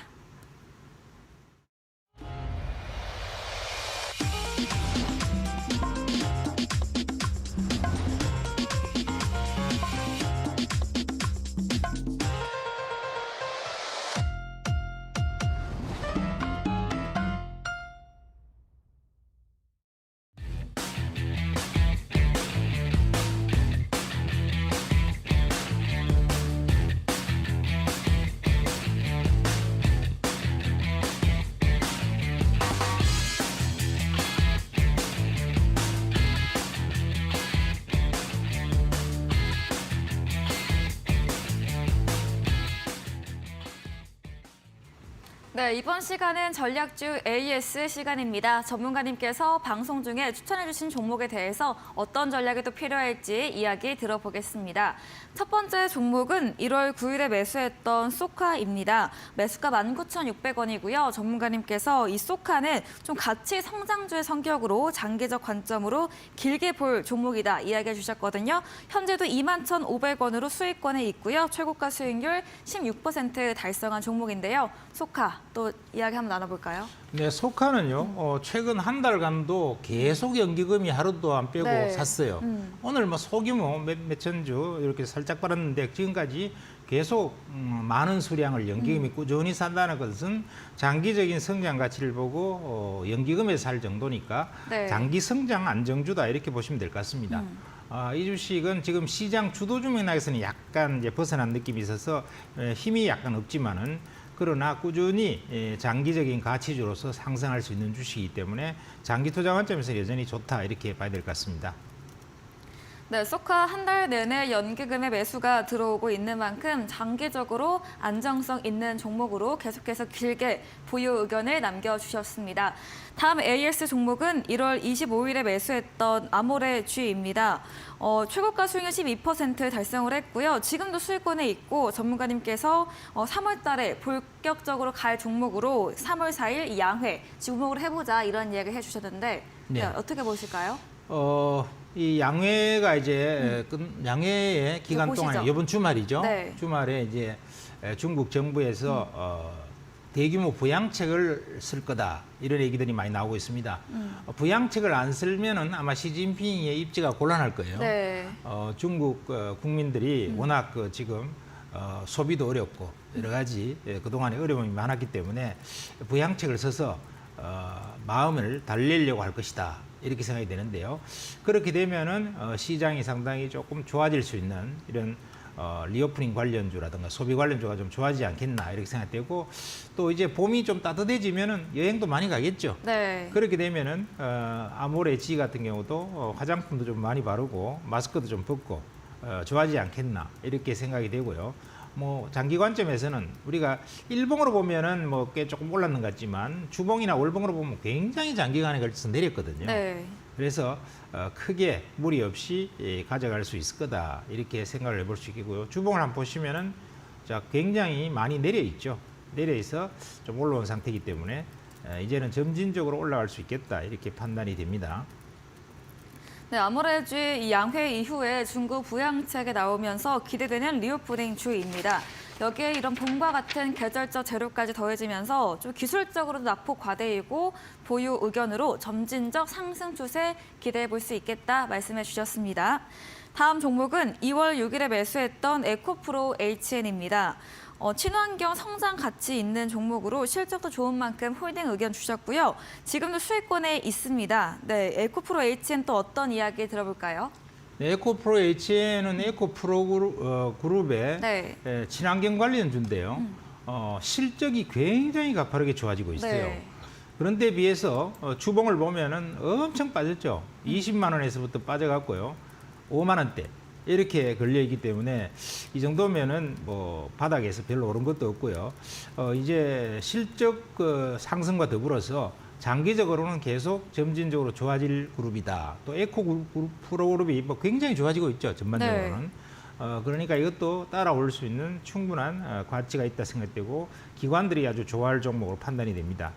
네, 이번 시간은 전략주 AS 시간입니다. 전문가님께서 방송 중에 추천해주신 종목에 대해서 어떤 전략이 또 필요할지 이야기 들어보겠습니다. 첫 번째 종목은 1월 9일에 매수했던 소카입니다. 매수가 19,600원이고요. 전문가님께서 이 소카는 좀 가치 성장주의 성격으로 장기적 관점으로 길게 볼 종목이다 이야기해 주셨거든요. 현재도 21,500원으로 수익권에 있고요. 최고가 수익률 16% 달성한 종목인데요. 소카 또 이야기 한번 나눠볼까요? 네, 소카는요. 최근 한 달간도 계속 연기금이 하루도 안 빼고 네. 샀어요. 오늘 뭐 소규모 몇천 주 이렇게 살짝 빨았는데 지금까지 계속 많은 수량을 연기금이 꾸준히 산다는 것은 장기적인 성장 가치를 보고 연기금에 살 정도니까 네. 장기 성장 안정주다 이렇게 보시면 될 것 같습니다. 이 주식은 지금 시장 주도주 맥락에서는 약간 이제 벗어난 느낌이 있어서 힘이 약간 없지만은 그러나 꾸준히 장기적인 가치주로서 상승할 수 있는 주식이기 때문에 장기 투자 관점에서 여전히 좋다 이렇게 봐야 될 것 같습니다. 네, 소카 한 달 내내 연기금의 매수가 들어오고 있는 만큼 장기적으로 안정성 있는 종목으로 계속해서 길게 보유 의견을 남겨주셨습니다. 다음 AS 종목은 1월 25일에 매수했던 아모레 G입니다. 최고가 수익률 12% 달성을 했고요. 지금도 수익권에 있고 전문가님께서 3월 달에 본격적으로 갈 종목으로 3월 4일 양회 종목으로 해보자 이런 이야기를 해주셨는데 네. 네, 어떻게 보실까요? 이 양회가 이제 양회의 기간 보시죠. 동안에 이번 주말이죠. 네. 주말에 이제 중국 정부에서 대규모 부양책을 쓸 거다 이런 얘기들이 많이 나오고 있습니다. 부양책을 안 쓰면은 아마 시진핑의 입지가 곤란할 거예요. 네. 중국 국민들이 워낙 지금 소비도 어렵고 여러 가지 그동안에 어려움이 많았기 때문에 부양책을 써서 마음을 달래려고 할 것이다. 이렇게 생각이 되는데요. 그렇게 되면은 시장이 상당히 조금 좋아질 수 있는 이런 리오프닝 관련주라든가 소비 관련주가 좀 좋아지지 않겠나 이렇게 생각되고 또 이제 봄이 좀 따뜻해지면은 여행도 많이 가겠죠. 네. 그렇게 되면은 아모레 G 같은 경우도 화장품도 좀 많이 바르고 마스크도 좀 벗고 좋아지지 않겠나 이렇게 생각이 되고요. 뭐 장기 관점에서는 우리가 일봉으로 보면은 뭐 꽤 조금 올랐는 것 같지만 주봉이나 월봉으로 보면 굉장히 장기간에 걸쳐서 내렸거든요. 네. 그래서 크게 무리 없이 가져갈 수 있을 거다 이렇게 생각을 해볼 수 있고요. 주봉을 한번 보시면은 자 굉장히 많이 내려 있죠. 내려 있어 좀 올라온 상태이기 때문에 이제는 점진적으로 올라갈 수 있겠다 이렇게 판단이 됩니다. 네, 아모레주 이 양회 이후에 중국 부양책에 나오면서 기대되는 리오프닝 주입니다. 여기에 이런 봄과 같은 계절적 재료까지 더해지면서 좀 기술적으로도 낙폭 과대이고 보유 의견으로 점진적 상승 추세 기대해 볼 수 있겠다 말씀해 주셨습니다. 다음 종목은 2월 6일에 매수했던 에코프로 HN입니다. 친환경 성장 가치 있는 종목으로 실적도 좋은 만큼 홀딩 의견 주셨고요. 지금도 수익권에 있습니다. 네, 에코프로 H는 또 어떤 이야기 들어볼까요? 네, 에코프로 H는 에코프로 그룹의 네. 친환경 관련주인데요. 실적이 굉장히 가파르게 좋아지고 있어요. 네. 그런데 비해서 주봉을 보면은 엄청 빠졌죠. 20만 원에서부터 빠져갔고요. 5만 원대 이렇게 걸려 있기 때문에 이 정도면은 뭐 바닥에서 별로 오른 것도 없고요. 이제 실적 상승과 더불어서 장기적으로는 계속 점진적으로 좋아질 그룹이다. 또 에코프로 그룹이 뭐 굉장히 좋아지고 있죠. 전반적으로는. 네. 그러니까 이것도 따라올 수 있는 충분한 가치가 있다 생각되고 기관들이 아주 좋아할 종목으로 판단이 됩니다.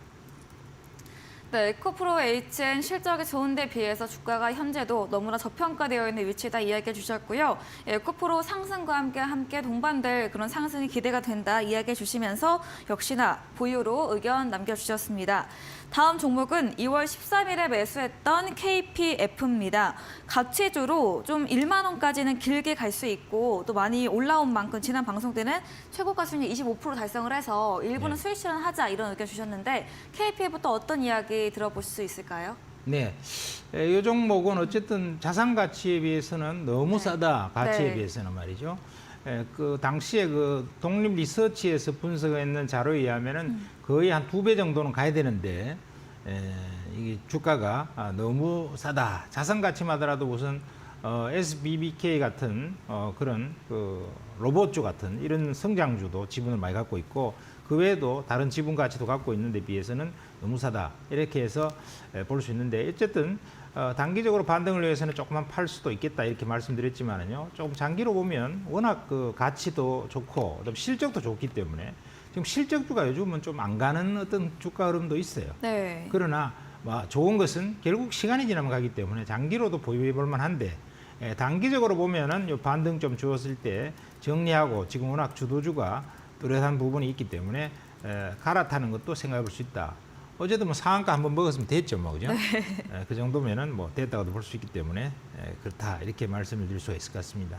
네, 에코프로 HN 실적이 좋은데 비해서 주가가 현재도 너무나 저평가되어 있는 위치다 이야기해 주셨고요. 에코프로 상승과 함께 동반될 그런 상승이 기대가 된다 이야기해 주시면서 역시나 보유로 의견 남겨주셨습니다. 다음 종목은 2월 13일에 매수했던 KPF입니다. 가치주로 좀 1만 원까지는 길게 갈 수 있고 또 많이 올라온 만큼 지난 방송 때는 최고가 수익률 25% 달성을 해서 일부는 네. 수익 실현하자 이런 의견 주셨는데 KPF 또 어떤 이야기 들어볼 수 있을까요? 네, 이 종목은 어쨌든 자산 가치에 비해서는 너무 네. 싸다. 가치에 네. 비해서는 말이죠. 그 당시에 그 독립 리서치에서 분석했는 자료에 의하면은 거의 한 2배 정도는 가야 되는데 이게 주가가 너무 싸다. 자산 가치만 하더라도 우선 SBBK 같은 그런 그 로봇주 같은 이런 성장주도 지분을 많이 갖고 있고 그 외에도 다른 지분 가치도 갖고 있는데 비해서는 너무 싸다. 이렇게 해서 볼 수 있는데 어쨌든 단기적으로 반등을 위해서는 조금만 팔 수도 있겠다 이렇게 말씀드렸지만은요. 조금 장기로 보면 워낙 그 가치도 좋고 그다음 실적도 좋기 때문에 지금 실적주가 요즘은 좀 안 가는 어떤 주가 흐름도 있어요. 네. 그러나 좋은 것은 결국 시간이 지나면 가기 때문에 장기로도 보유해 볼 만한데 단기적으로 보면은 요 반등 좀 주었을 때 정리하고 지금 워낙 주도주가 뚜렷한 부분이 있기 때문에 갈아타는 것도 생각해 볼 수 있다. 어제도 뭐 상한가 한번 먹었으면 됐죠, 뭐 그죠? 그 정도면은 뭐 됐다고도 볼 수 있기 때문에 그렇다 이렇게 말씀을 드릴 수가 있을 것 같습니다.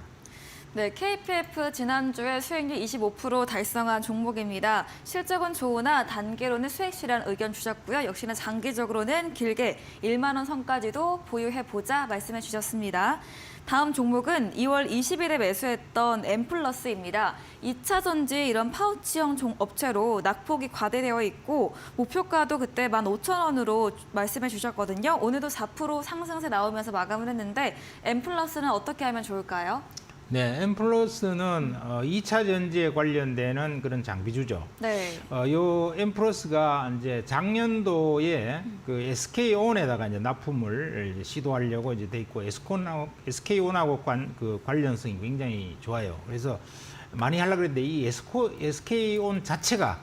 네, KPF 지난주에 수익률 25% 달성한 종목입니다. 실적은 좋으나 단계로는 수익 실현 의견 주셨고요. 역시나 장기적으로는 길게 1만 원 선까지도 보유해보자 말씀해 주셨습니다. 다음 종목은 2월 20일에 매수했던 엠플러스입니다. 2차 전지 이런 파우치형 업체로 낙폭이 과대되어 있고 목표가도 그때 15,000원으로 말씀해 주셨거든요. 오늘도 4% 상승세 나오면서 마감을 했는데 엠플러스는 어떻게 하면 좋을까요? 네, 엠플러스는 2차 전지에 관련되는 그런 장비주죠. 네. 요 엠플러스가 이제 작년도에 그 SK온에다가 이제 납품을 이제 시도하려고 이제 돼 있고 SK온하고 그 관련성이 굉장히 좋아요. 그래서 많이 하려고 그랬는데 이 SK온 자체가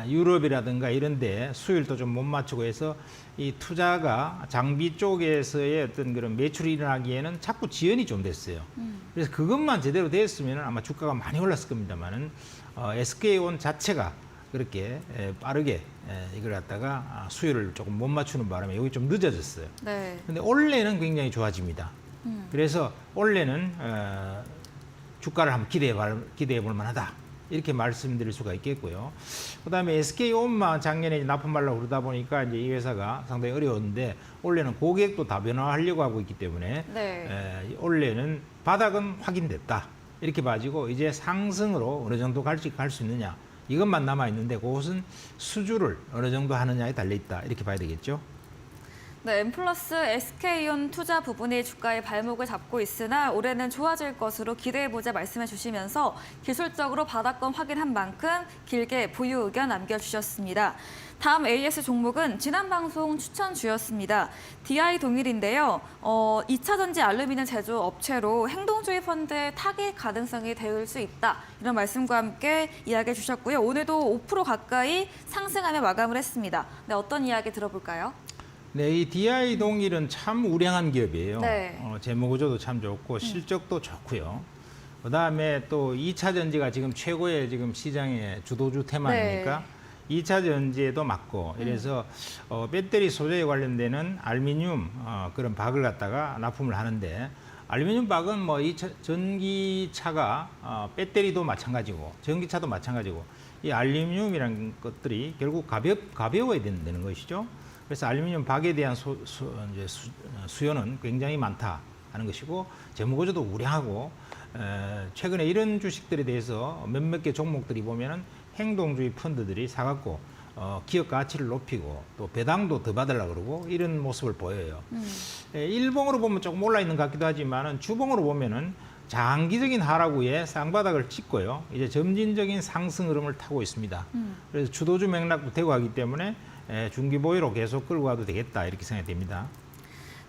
유럽이라든가 이런데 수율도 좀 못 맞추고 해서 이 투자가 장비 쪽에서의 어떤 그런 매출이 일어나기에는 자꾸 지연이 좀 됐어요. 그래서 그것만 제대로 됐으면 아마 주가가 많이 올랐을 겁니다만은 SK온 자체가 그렇게 빠르게 이걸 갖다가 수율을 조금 못 맞추는 바람에 여기 좀 늦어졌어요. 네. 근데 올해는 굉장히 좋아집니다. 그래서 올해는 주가를 한번 기대해 볼 만하다. 이렇게 말씀드릴 수가 있겠고요. 그다음에 SK온만 작년에 납품하려고 그러다 보니까 이제 이 회사가 상당히 어려웠는데 올해는 고객도 다변화하려고 하고 있기 때문에 네. 올해는 바닥은 확인됐다. 이렇게 봐지고 이제 상승으로 어느 정도 갈 수 있느냐. 이것만 남아 있는데 그것은 수주를 어느 정도 하느냐에 달려 있다. 이렇게 봐야 되겠죠. 네, 엠플러스 SK온 투자 부분이 주가의 발목을 잡고 있으나 올해는 좋아질 것으로 기대해보자 말씀해 주시면서 기술적으로 바닥권 확인한 만큼 길게 보유 의견 남겨주셨습니다. 다음 AS 종목은 지난 방송 추천주였습니다. DI 동일인데요. 2차 전지 알루미늄 제조 업체로 행동주의 펀드의 타깃 가능성이 될 수 있다. 이런 말씀과 함께 이야기해 주셨고요. 오늘도 5% 가까이 상승하며 마감을 했습니다. 네, 어떤 이야기 들어볼까요? 네, 이 DI 동일은 참 우량한 기업이에요. 네. 재무 구조도 참 좋고 실적도 좋고요. 그다음에 또 2차 전지가 지금 최고의 지금 시장의 주도주 테마 아닙니까? 2차 전지에도 맞고 이래서 배터리 소재에 관련되는 알루미늄 그런 박을 갖다가 납품을 하는데 알루미늄 박은 뭐 이 전기차가 배터리도 마찬가지고 전기차도 마찬가지고 이 알루미늄이라는 것들이 결국 가벼워야 되는 것이죠. 그래서 알루미늄 박에 대한 수요는 굉장히 많다 하는 것이고 재무 구조도 우량하고 최근에 이런 주식들에 대해서 몇몇 개 종목들이 보면은 행동주의 펀드들이 사갖고 기업 가치를 높이고 또 배당도 더 받으려고 그러고 이런 모습을 보여요. 일봉으로 보면 조금 올라 있는 것 같기도 하지만은 주봉으로 보면은 장기적인 하락 후에 쌍바닥을 찍고요. 이제 점진적인 상승 흐름을 타고 있습니다. 그래서 주도주 맥락도 되고 하기 때문에 중기 보유로 계속 끌고 가도 되겠다 이렇게 생각이 됩니다.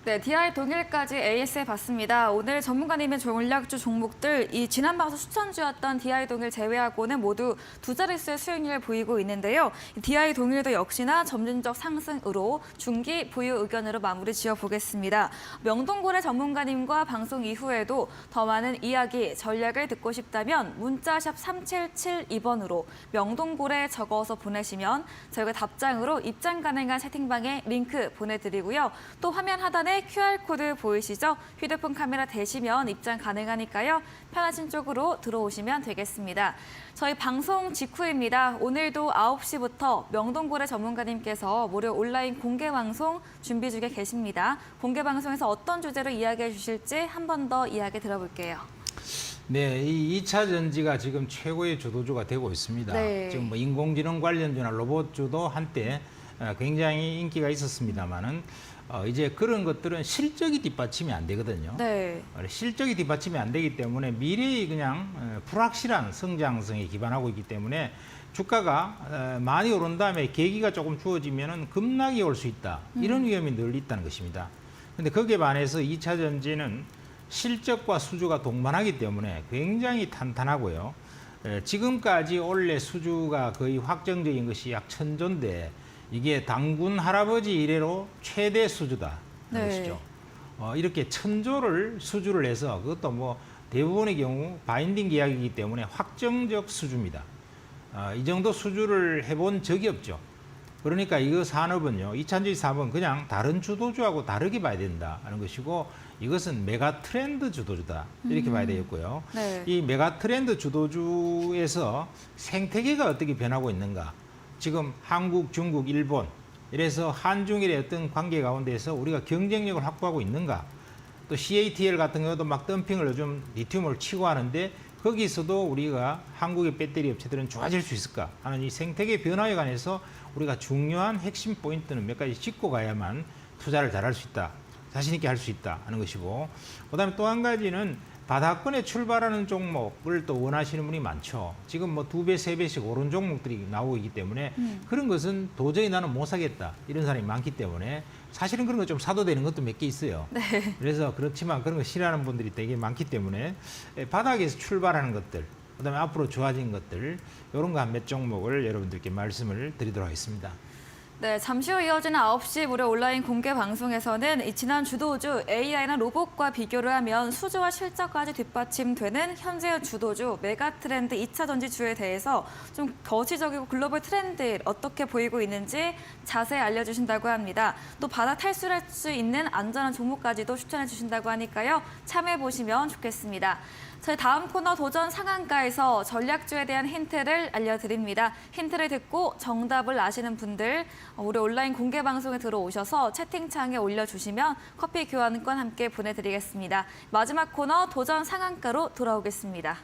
네, DI 동일까지 AS에 봤습니다. 오늘 전문가님의 전략주 종목들 이 지난 방송 추천주였던 DI 동일 제외하고는 모두 두 자릿수의 수익률을 보이고 있는데요. DI 동일도 역시나 점진적 상승으로 중기 보유 의견으로 마무리 지어보겠습니다. 명동고래 전문가님과 방송 이후에도 더 많은 이야기, 전략을 듣고 싶다면 문자샵 3772번으로 명동고래 적어서 보내시면 저희가 답장으로 입장 가능한 채팅방에 링크 보내드리고요. 또 화면 하단에 QR코드 보이시죠? 휴대폰 카메라 대시면 입장 가능하니까요. 편하신 쪽으로 들어오시면 되겠습니다. 저희 방송 직후입니다. 오늘도 9시부터 명동고래 전문가님께서 무료 온라인 공개 방송 준비 중에 계십니다. 공개 방송에서 어떤 주제로 이야기해 주실지 한 번 더 이야기 들어볼게요. 네, 이 2차 전지가 지금 최고의 주도주가 되고 있습니다. 네. 지금 뭐 인공지능 관련주나 로봇주도 한때 굉장히 인기가 있었습니다만은 이제 그런 것들은 실적이 뒷받침이 안 되거든요. 네. 실적이 뒷받침이 안 되기 때문에 미래의 그냥 불확실한 성장성에 기반하고 있기 때문에 주가가 많이 오른 다음에 계기가 조금 주어지면은 급락이 올 수 있다. 이런 위험이 늘 있다는 것입니다. 근데 거기에 반해서 2차 전지는 실적과 수주가 동반하기 때문에 굉장히 탄탄하고요. 지금까지 원래 수주가 거의 확정적인 것이 약 1000조인데 이게 당군 할아버지 이래로 최대 수주다 하는 네. 것이죠. 이렇게 1000조를 수주를 해서 그것도 뭐 대부분의 경우 바인딩 계약이기 때문에 확정적 수주입니다. 이 정도 수주를 해본 적이 없죠. 그러니까 이 산업은요, 2차전지 사업은 그냥 다른 주도주하고 다르게 봐야 된다 하는 것이고 이것은 메가 트렌드 주도주다 이렇게 봐야 되겠고요. 네. 이 메가 트렌드 주도주에서 생태계가 어떻게 변하고 있는가? 지금 한국, 중국, 일본 이래서 한중일의 어떤 관계 가운데서 우리가 경쟁력을 확보하고 있는가? 또 CATL 같은 경우도 막 덤핑을 요즘 리튬을 치고 하는데 거기서도 우리가 한국의 배터리 업체들은 좋아질 수 있을까 하는 이 생태계 변화에 관해서 우리가 중요한 핵심 포인트는 몇 가지 짚고 가야만 투자를 잘할 수 있다. 자신 있게 할 수 있다 하는 것이고 그다음에 또 한 가지는 바닥권에 출발하는 종목을 또 원하시는 분이 많죠. 지금 뭐 2배, 3배씩 오른 종목들이 나오고 있기 때문에 그런 것은 도저히 나는 못 사겠다. 이런 사람이 많기 때문에 사실은 그런 거 좀 사도 되는 것도 몇 개 있어요. 네. 그래서 그렇지만 그런 거 싫어하는 분들이 되게 많기 때문에 바닥에서 출발하는 것들, 그다음에 앞으로 좋아진 것들 이런 거 한 몇 종목을 여러분들께 말씀을 드리도록 하겠습니다. 네, 잠시 후 이어지는 9시 무료 온라인 공개 방송에서는 이 지난 주도주 AI나 로봇과 비교를 하면 수주와 실적까지 뒷받침되는 현재의 주도주 메가트렌드 2차 전지주에 대해서 좀 거시적이고 글로벌 트렌드 어떻게 보이고 있는지 자세히 알려주신다고 합니다. 또 바닥 탈출할 수 있는 안전한 종목까지도 추천해 주신다고 하니까요. 참여해보시면 좋겠습니다. 저희 다음 코너 도전 상한가에서 전략주에 대한 힌트를 알려드립니다. 힌트를 듣고 정답을 아시는 분들 우리 온라인 공개 방송에 들어오셔서 채팅창에 올려주시면 커피 교환권 함께 보내드리겠습니다. 마지막 코너 도전 상한가로 돌아오겠습니다.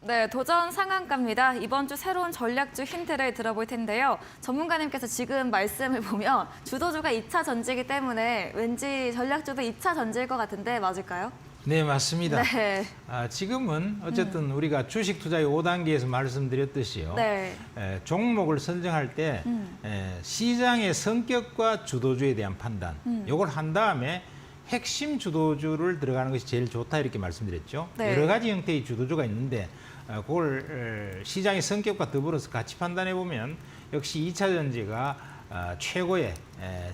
네, 도전 상한가입니다. 이번 주 새로운 전략주 힌트를 들어볼 텐데요. 전문가님께서 지금 말씀을 보면 주도주가 2차 전지이기 때문에 왠지 전략주도 2차 전지일 것 같은데 맞을까요? 네, 맞습니다. 네. 지금은 어쨌든 우리가 주식 투자의 5단계에서 말씀드렸듯이요. 네. 종목을 선정할 때 시장의 성격과 주도주에 대한 판단, 이걸 한 다음에 핵심 주도주를 들어가는 것이 제일 좋다 이렇게 말씀드렸죠. 네. 여러 가지 형태의 주도주가 있는데 그걸 시장의 성격과 더불어서 같이 판단해 보면 역시 2차 전지가 최고의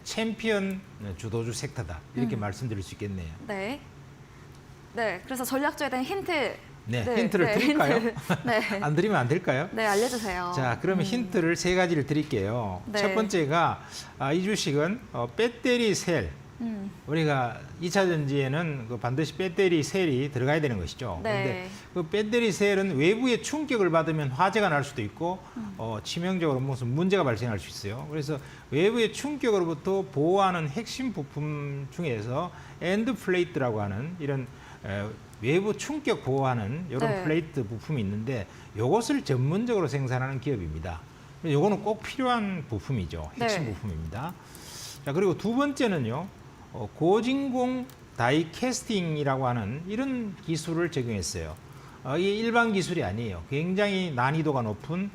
챔피언 주도주 섹터다 이렇게 말씀드릴 수 있겠네요. 네. 네, 그래서 전략주에 대한 힌트 네, 힌트를 드릴까요? 네. 안 드리면 안 될까요? 네, 알려주세요. 자, 그러면 힌트를 세 가지를 드릴게요. 네. 첫 번째가 이 주식은 배터리 셀. 우리가 2차 전지에는 그 반드시 배터리 셀이 들어가야 되는 것이죠. 네. 그런데 그 배터리 셀은 외부의 충격을 받으면 화재가 날 수도 있고 치명적으로 무슨 문제가 발생할 수 있어요. 그래서 외부의 충격으로부터 보호하는 핵심 부품 중에서 엔드 플레이트라고 하는 이런 외부 충격 보호하는 이런 네. 플레이트 부품이 있는데 이것을 전문적으로 생산하는 기업입니다. 이거는 꼭 필요한 부품이죠. 핵심 네. 부품입니다. 자, 그리고 두 번째는요. 고진공 다이 캐스팅이라고 하는 이런 기술을 적용했어요. 이게 일반 기술이 아니에요. 굉장히 난이도가 높은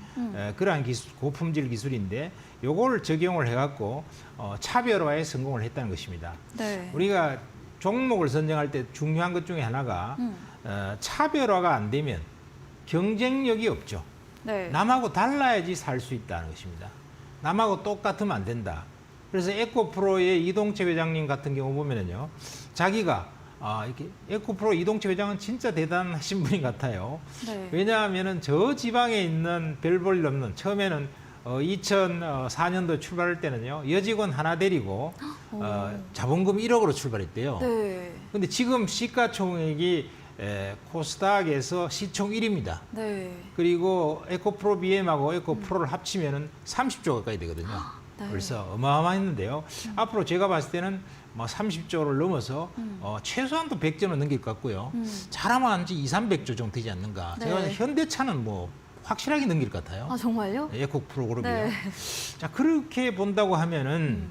그러한 기술, 고품질 기술인데 요걸 적용을 해갖고 차별화에 성공을 했다는 것입니다. 네. 우리가 종목을 선정할 때 중요한 것 중에 하나가 차별화가 안 되면 경쟁력이 없죠. 네. 남하고 달라야지 살 수 있다는 것입니다. 남하고 똑같으면 안 된다. 그래서 에코프로의 이동채 회장님 같은 경우 보면은요, 자기가 이렇게 에코프로 이동채 회장은 진짜 대단하신 분인 것 같아요. 네. 왜냐하면은 저 지방에 있는 별 볼 일 없는 처음에는 2004년도 출발할 때는요, 여직원 하나 데리고 자본금 1억으로 출발했대요. 네. 근데 지금 시가총액이 코스닥에서 시총 1위입니다. 네. 그리고 에코프로 BM하고 에코프로를 합치면은 30조 가까이 되거든요. 네. 그래서 어마어마했는데요. 앞으로 제가 봤을 때는 뭐 30조를 넘어서 최소한도 100조는 넘길 것 같고요. 잘하면 한 200~300조 정도 되지 않는가. 네. 제가 현대차는 뭐 확실하게 넘길 것 같아요. 아, 정말요? 에코프로 그룹이요. 네. 자, 그렇게 본다고 하면은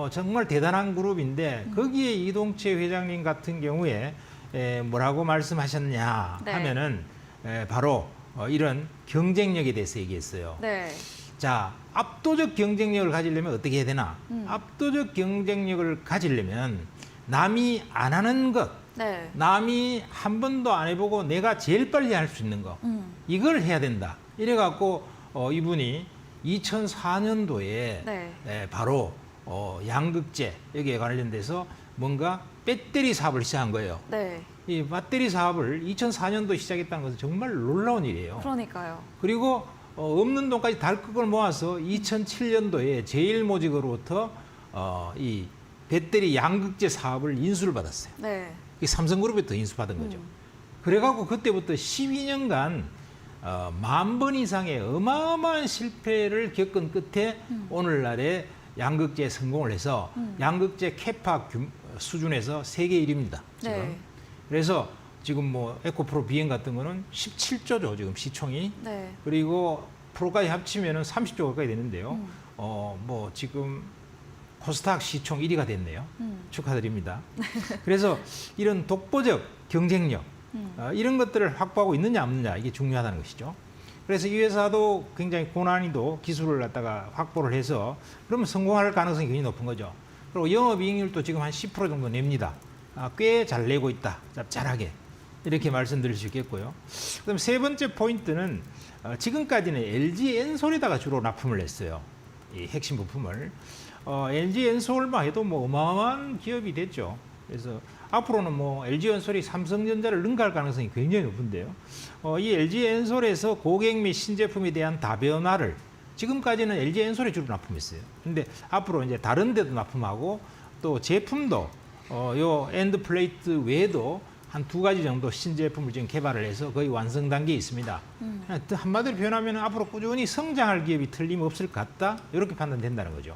정말 대단한 그룹인데 거기에 이동채 회장님 같은 경우에 뭐라고 말씀하셨냐 네. 하면은 바로 이런 경쟁력에 대해서 얘기했어요. 네. 자, 압도적 경쟁력을 가지려면 어떻게 해야 되나? 압도적 경쟁력을 가지려면 남이 안 하는 것, 네. 남이 한 번도 안 해보고 내가 제일 빨리 할 수 있는 거, 이걸 해야 된다. 이래갖고 이분이 2004년도에 네. 바로 양극재 여기에 관련돼서 뭔가 배터리 사업을 시작한 거예요. 네. 이 배터리 사업을 2004년도에 시작했다는 것은 정말 놀라운 일이에요. 그러니까요. 그리고 없는 돈까지 달컥을 모아서 2007년도에 제일모직으로부터 이 배터리 양극재 사업을 인수를 받았어요. 네. 이게 삼성그룹부터 인수받은 거죠. 그래갖고 그때부터 12년간 10,000번 이상의 어마어마한 실패를 겪은 끝에 오늘날의 양극재에 성공을 해서 양극재 캐파 수준에서 세계 1위입니다. 지금. 네. 그래서 지금 뭐 에코프로 BM 같은 거는 17조죠, 지금 시총이. 네. 그리고 프로까지 합치면은 30조 가까이 되는데요. 뭐 지금 코스닥 시총 1위가 됐네요. 축하드립니다. 그래서 이런 독보적 경쟁력 이런 것들을 확보하고 있느냐 없느냐 이게 중요하다는 것이죠. 그래서 이 회사도 굉장히 고난이도 기술을 갖다가 확보를 해서 그러면 성공할 가능성이 굉장히 높은 거죠. 그리고 영업이익률도 지금 한 10% 정도 냅니다. 꽤 잘 내고 있다. 짭짤하게. 이렇게 말씀드릴 수 있겠고요. 그다음 세 번째 포인트는 지금까지는 LG 엔솔에다가 주로 납품을 했어요. 이 핵심 부품을. LG 엔솔만 해도 뭐 어마어마한 기업이 됐죠. 그래서 앞으로는 뭐 LG 엔솔이 삼성전자를 능가할 가능성이 굉장히 높은데요. 이 LG 엔솔에서 고객 및 신제품에 대한 다변화를 지금까지는 LG 엔솔에 주로 납품했어요. 근데 앞으로 이제 다른 데도 납품하고 또 제품도 요 엔드 플레이트 외에도 한 2가지 정도 신제품을 지금 개발을 해서 거의 완성 단계에 있습니다. 한마디로 표현하면 앞으로 꾸준히 성장할 기업이 틀림없을 것 같다. 이렇게 판단된다는 거죠.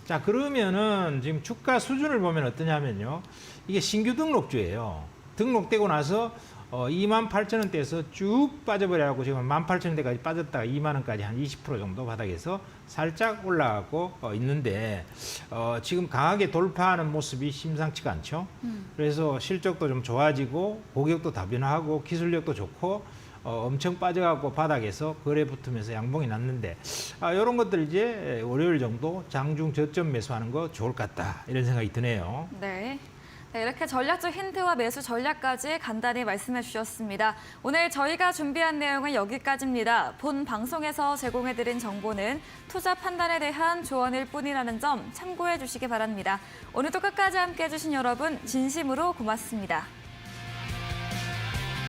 자, 그러면은 지금 주가 수준을 보면 어떠냐면요. 이게 신규 등록주예요. 등록되고 나서 28,000원대에서 쭉 빠져버려갖고 지금 18,000원대까지 빠졌다가 2만 원까지 한 20% 정도 바닥에서 살짝 올라가고 있는데 지금 강하게 돌파하는 모습이 심상치가 않죠. 그래서 실적도 좀 좋아지고 고객도 다변화하고 기술력도 좋고 엄청 빠져갖고 바닥에서 거래 붙으면서 양봉이 났는데 이런 것들 이제 월요일 정도 장중 저점 매수하는 거 좋을 것 같다 이런 생각이 드네요. 네. 네, 이렇게 전략적 힌트와 매수 전략까지 간단히 말씀해 주셨습니다. 오늘 저희가 준비한 내용은 여기까지입니다. 본 방송에서 제공해드린 정보는 투자 판단에 대한 조언일 뿐이라는 점 참고해 주시기 바랍니다. 오늘도 끝까지 함께해 주신 여러분 진심으로 고맙습니다.